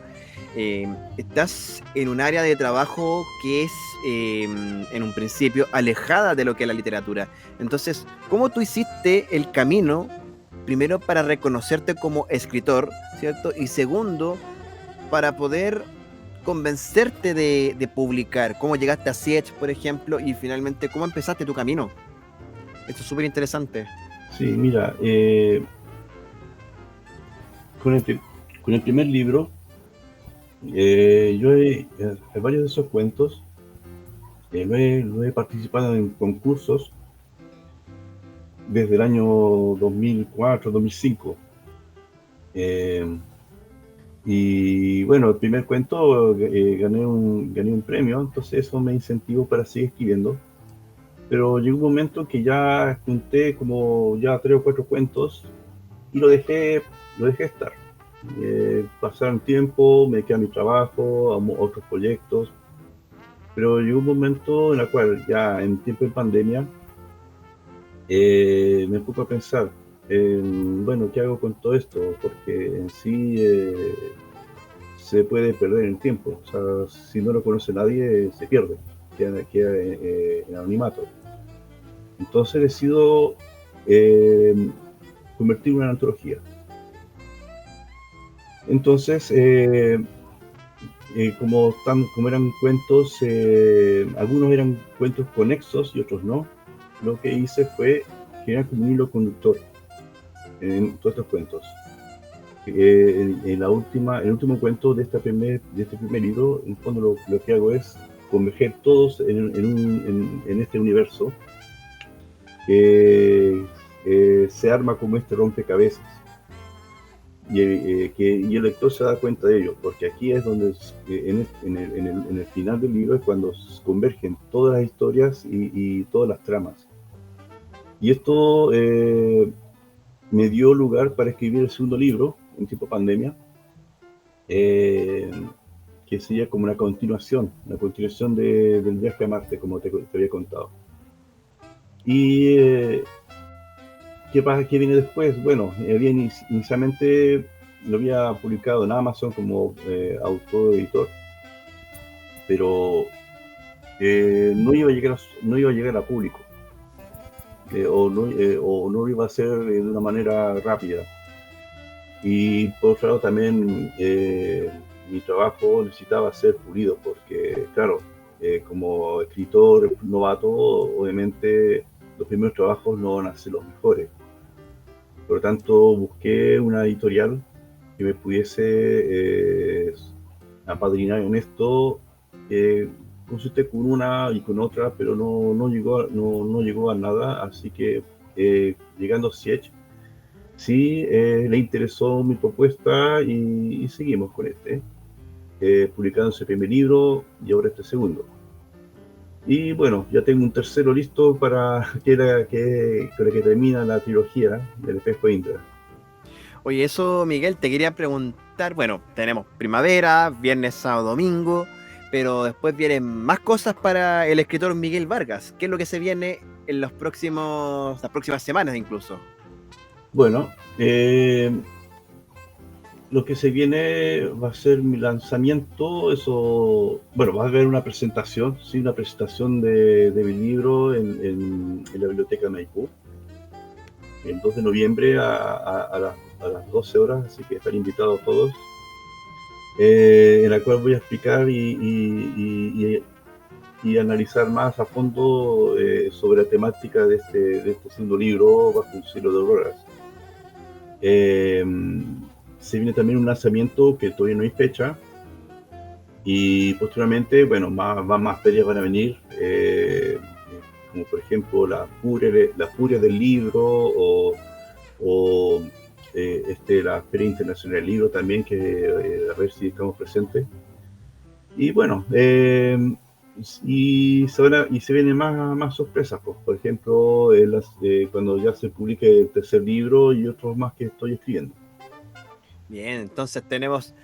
Estás en un área de trabajo que es, en un principio, alejada de lo que es la literatura. Entonces, ¿cómo tú hiciste el camino, primero, para reconocerte como escritor, ¿cierto? Y segundo, para poder convencerte de publicar? ¿Cómo llegaste a Siege, por ejemplo? Y finalmente, ¿cómo empezaste tu camino? Esto es súper interesante. Sí, mira, con el primer libro, yo varios de esos cuentos lo he participado en concursos desde el año 2004, 2005. Y bueno, el primer cuento gané un premio, entonces eso me incentivó para seguir escribiendo. Pero llegó un momento que ya junté como ya 3 o 4 cuentos y lo dejé estar. Pasaron tiempo, me quedé a mi trabajo, a otros proyectos, pero llegó un momento en el cual ya en tiempo de pandemia me puse a pensar, bueno, ¿qué hago con todo esto? Porque en sí se puede perder el tiempo, o sea, si no lo conoce nadie se pierde, queda en anonimato. Entonces decido convertirlo en una antología. Entonces, como eran cuentos, algunos eran cuentos conexos y otros no, lo que hice fue generar como un hilo conductor en todos estos cuentos. el último cuento de este primer libro, en el fondo lo que hago es converger todos en este universo que se arma como este rompecabezas. Y el lector se da cuenta de ello, porque aquí es donde, en el final del libro, es cuando convergen todas las historias y todas las tramas. Y esto me dio lugar para escribir el segundo libro, en tipo pandemia, que sería como una continuación del viaje a Marte, como te había contado. Y ¿qué viene después? Bueno, inicialmente lo había publicado en Amazon como autor-editor, pero no iba a llegar a público, o no iba a ser de una manera rápida. Y por otro lado también mi trabajo necesitaba ser pulido, porque claro, como escritor novato, obviamente los primeros trabajos no van a ser los mejores. Por lo tanto, busqué una editorial que me pudiese apadrinar en esto. Consulté con una y con otra, pero no llegó a nada. Así que llegando a Siege, sí le interesó mi propuesta y seguimos con publicando ese primer libro y ahora este segundo. Y bueno, ya tengo un tercero listo para con el que termina la trilogía del Espejo de Indra. Oye, eso, Miguel, te quería preguntar. Bueno, tenemos primavera, viernes, sábado, domingo, pero después vienen más cosas para el escritor Miguel Vargas. ¿Qué es lo que se viene en las próximas semanas incluso? Bueno, lo que se viene va a ser mi lanzamiento. Eso, bueno, va a haber una presentación de mi libro en la biblioteca de Maipú, el 2 de noviembre a las 12 horas, así que están invitados todos, en la cual voy a explicar y analizar más a fondo sobre la temática de este segundo libro, Bajo un cielo de auroras. Se viene también un lanzamiento que todavía no hay fecha, y posteriormente, bueno, más ferias van a venir, como por ejemplo la Furia del Libro o la Feria Internacional del Libro también, que a ver si estamos presentes. Y bueno, y se vienen más sorpresas, pues, por ejemplo, cuando ya se publique el tercer libro y otros más que estoy escribiendo. Bien, entonces tenemos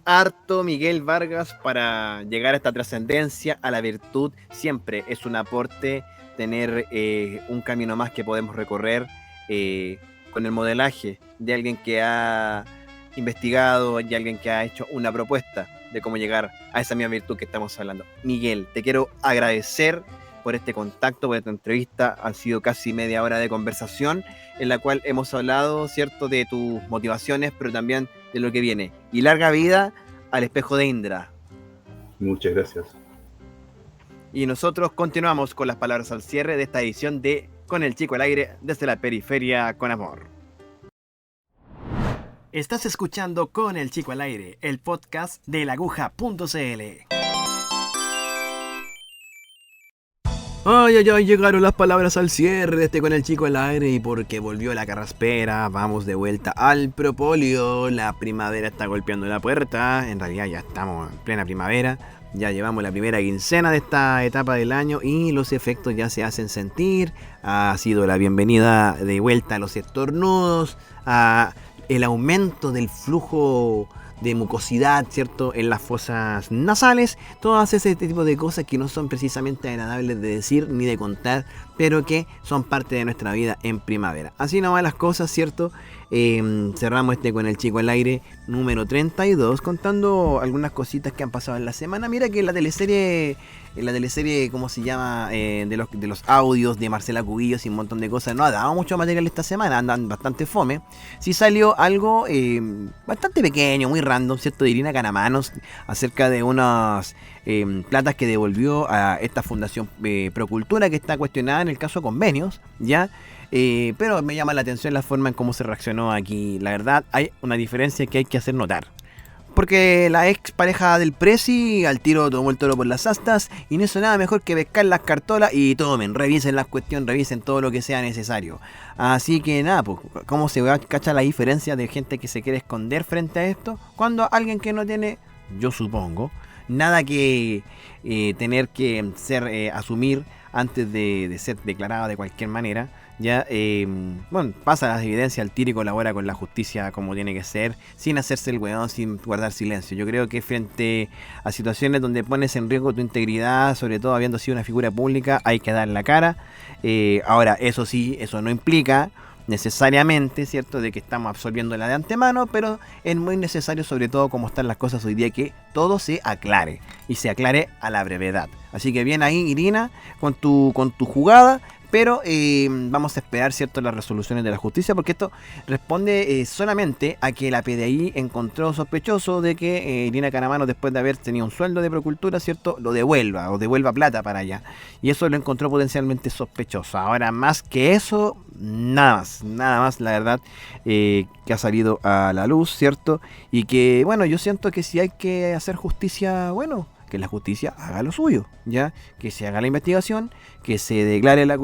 harto Miguel Vargas para llegar a esta trascendencia, a la virtud. Siempre es un aporte tener un camino más que podemos recorrer con el modelaje de alguien que ha investigado y alguien que ha hecho una propuesta de cómo llegar a esa misma virtud que estamos hablando. Miguel, te quiero agradecer por este contacto, por esta entrevista. Han sido casi media hora de conversación en la cual hemos hablado, ¿cierto?, de tus motivaciones, pero también de lo que viene. Y larga vida al Espejo de Indra. Muchas gracias. Y nosotros continuamos con las palabras al cierre de esta edición de Con el Chico al Aire desde la periferia con amor. Estás escuchando Con el Chico al Aire, el podcast de laguja.cl. Ay, llegaron las palabras al cierre de este Con el Chico al Aire, y porque volvió la carraspera, vamos de vuelta al propóleo. La primavera está golpeando la puerta, en realidad ya estamos en plena primavera, ya llevamos la primera quincena de esta etapa del año y los efectos ya se hacen sentir. Ha sido la bienvenida de vuelta a los estornudos, a el aumento del flujo de mucosidad, ¿cierto?, en las fosas nasales, todas ese tipo de cosas que no son precisamente agradables de decir ni de contar, pero que son parte de nuestra vida en primavera. Así nomás las cosas, ¿cierto? Cerramos Con el Chico al Aire número 32 contando algunas cositas que han pasado en la semana. Mira que la teleserie, ¿cómo se llama? De los audios de Marcela Cubillos y un montón de cosas, no ha dado mucho material esta semana, andan bastante fome. Sí salió algo bastante pequeño, muy random, ¿cierto?, de Irina Canamanos, acerca de unas platas que devolvió a esta fundación Procultura, que está cuestionada en el caso Convenios, ¿ya? pero me llama la atención la forma en cómo se reaccionó aquí. La verdad, hay una diferencia que hay que hacer notar. Porque la ex pareja del Prezi al tiro tomó el toro por las astas y no hizo nada mejor que pescar las cartolas y tomen, revisen la cuestión, revisen todo lo que sea necesario. Así que nada, pues, ¿cómo se va a cachar la diferencia de gente que se quiere esconder frente a esto? Cuando alguien que no tiene, yo supongo, nada que tener que ser, asumir antes de ser declarado de cualquier manera, ya, bueno, pasa las evidencias al tiro y colabora con la justicia como tiene que ser, sin hacerse el weón, sin guardar silencio. Yo creo que frente a situaciones donde pones en riesgo tu integridad, sobre todo habiendo sido una figura pública, hay que dar la cara. Ahora, eso sí, eso no implica necesariamente, ¿cierto?, de que estamos absorbiéndola de antemano, pero es muy necesario, sobre todo como están las cosas hoy día, que todo se aclare y se aclare a la brevedad. Así que bien ahí, Irina, con tu jugada. Pero vamos a esperar, ¿cierto?, las resoluciones de la justicia, porque esto responde solamente a que la PDI encontró sospechoso de que Irina Caramano, después de haber tenido un sueldo de Procultura, ¿cierto?, lo devuelva o devuelva plata para allá. Y eso lo encontró potencialmente sospechoso. Ahora, más que eso, nada más, la verdad, que ha salido a la luz, ¿cierto? Y que, bueno, yo siento que si hay que hacer justicia, bueno, que la justicia haga lo suyo, ya, que se haga la investigación, que se declare la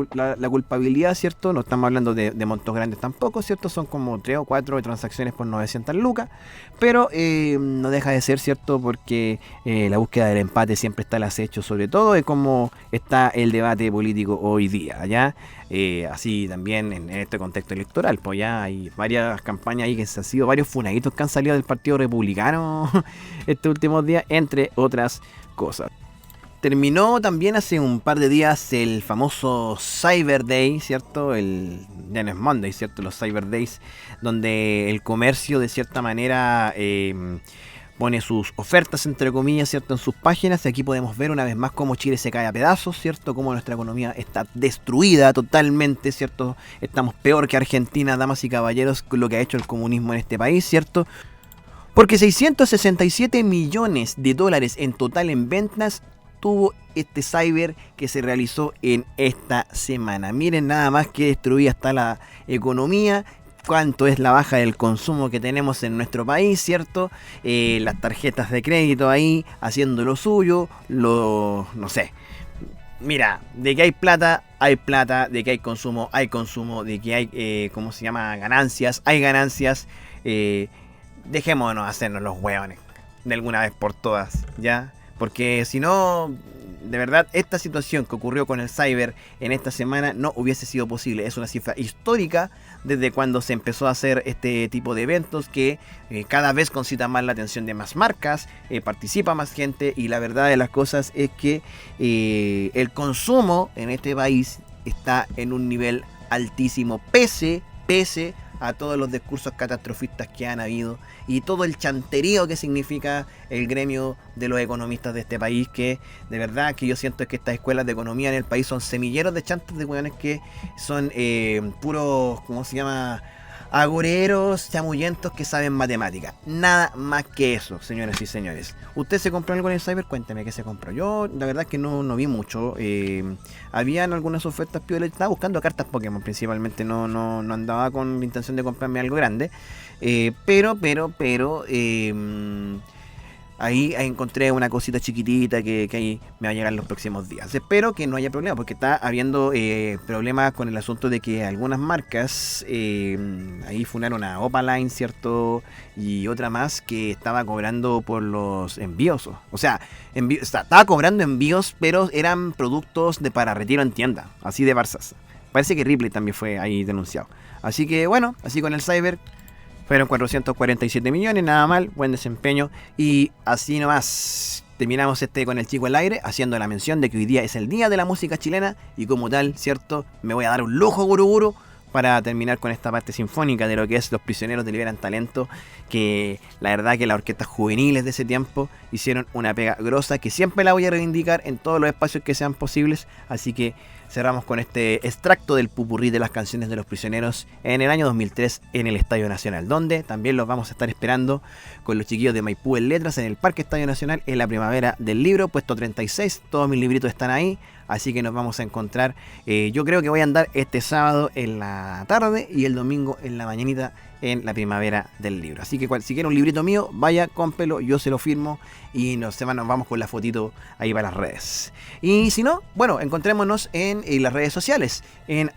culpabilidad, ¿cierto? No estamos hablando de montos grandes tampoco, ¿cierto? Son como 3 o 4 transacciones por 900 lucas, pero no deja de ser, ¿cierto? Porque la búsqueda del empate siempre está al acecho, sobre todo de cómo está el debate político hoy día, ¿ya? Así también en este contexto electoral, pues ya hay varias campañas ahí que han sido varios funaditos que han salido del Partido Republicano estos últimos días, entre otras cosas. Terminó también hace un par de días el famoso Cyber Day, ¿cierto? Ya no es Monday, ¿cierto? Los Cyber Days, donde el comercio de cierta manera pone sus ofertas, entre comillas, ¿cierto?, en sus páginas. Y aquí podemos ver una vez más cómo Chile se cae a pedazos, ¿cierto?, cómo nuestra economía está destruida totalmente, ¿cierto? Estamos peor que Argentina, damas y caballeros, con lo que ha hecho el comunismo en este país, ¿cierto? Porque 667 millones de dólares en total en ventas tuvo este cyber que se realizó en esta semana. Miren nada más que destruida está la economía, cuánto es la baja del consumo que tenemos en nuestro país, ¿cierto? Las tarjetas de crédito ahí haciendo lo suyo, no sé. Mira, de que hay plata, de que hay consumo, de que hay, ganancias, hay ganancias. Dejémonos hacernos los hueones de alguna vez por todas, ¿ya? Porque si no, de verdad, esta situación que ocurrió con el cyber en esta semana no hubiese sido posible. Es una cifra histórica desde cuando se empezó a hacer este tipo de eventos que cada vez concita más la atención de más marcas, participa más gente, y la verdad de las cosas es que el consumo en este país está en un nivel altísimo, pese a todos los discursos catastrofistas que han habido y todo el chanterío que significa el gremio de los economistas de este país, que de verdad que yo siento que estas escuelas de economía en el país son semilleros de chantas de hueones que son puros, agoreros, chamullentos que saben matemática. Nada más que eso, señores y señores. ¿Usted se compró algo en el cyber? Cuénteme qué se compró. Yo, la verdad es que no vi mucho. Habían algunas ofertas piolas. Estaba buscando cartas Pokémon principalmente. No andaba con la intención de comprarme algo grande. Pero ahí encontré una cosita chiquitita que ahí me va a llegar en los próximos días. Espero que no haya problema, porque está habiendo problemas con el asunto de que algunas marcas ahí funaron a Opaline, ¿cierto? Y otra más que estaba cobrando por los envíos. O sea, estaba cobrando envíos, pero eran productos para retiro en tienda, así de Barzas. Parece que Ripley también fue ahí denunciado. Así que bueno, así con el cyber. Fueron 447 millones, nada mal, buen desempeño. Y así nomás terminamos con el Chico al Aire, haciendo la mención de que hoy día es el Día de la Música Chilena. Y como tal, ¿cierto? Me voy a dar un lujo, guruguru, para terminar con esta parte sinfónica de lo que es Los Prisioneros de Liberan Talento. Que la verdad que las orquestas juveniles de ese tiempo hicieron una pega grosa, que siempre la voy a reivindicar en todos los espacios que sean posibles. Así que cerramos con este extracto del popurrí de las canciones de los prisioneros en el año 2003 en el Estadio Nacional, donde también los vamos a estar esperando con los chiquillos de Maipú en Letras en el Parque Estadio Nacional en la primavera del libro, puesto 36. Todos mis libritos están ahí, así que nos vamos a encontrar. Yo creo que voy a andar este sábado en la tarde y el domingo en la mañanita en la primavera del libro. Así que si quiere un librito mío, vaya, cómpelo, yo se lo firmo y nos vamos con la fotito ahí para las redes. Y si no, bueno, encontrémonos en las redes sociales, en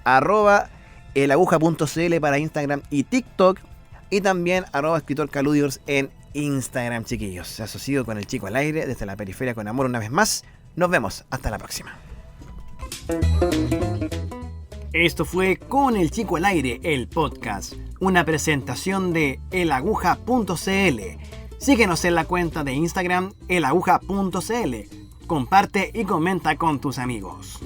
@elaguja.cl para Instagram y TikTok, y también @escritorcaludiors en Instagram, chiquillos. Eso ha sido con el Chico al Aire, desde la periferia con amor una vez más. Nos vemos, hasta la próxima. Esto fue Con el Chico al Aire, el podcast, una presentación de elaguja.cl. Síguenos en la cuenta de Instagram elaguja.cl. Comparte y comenta con tus amigos.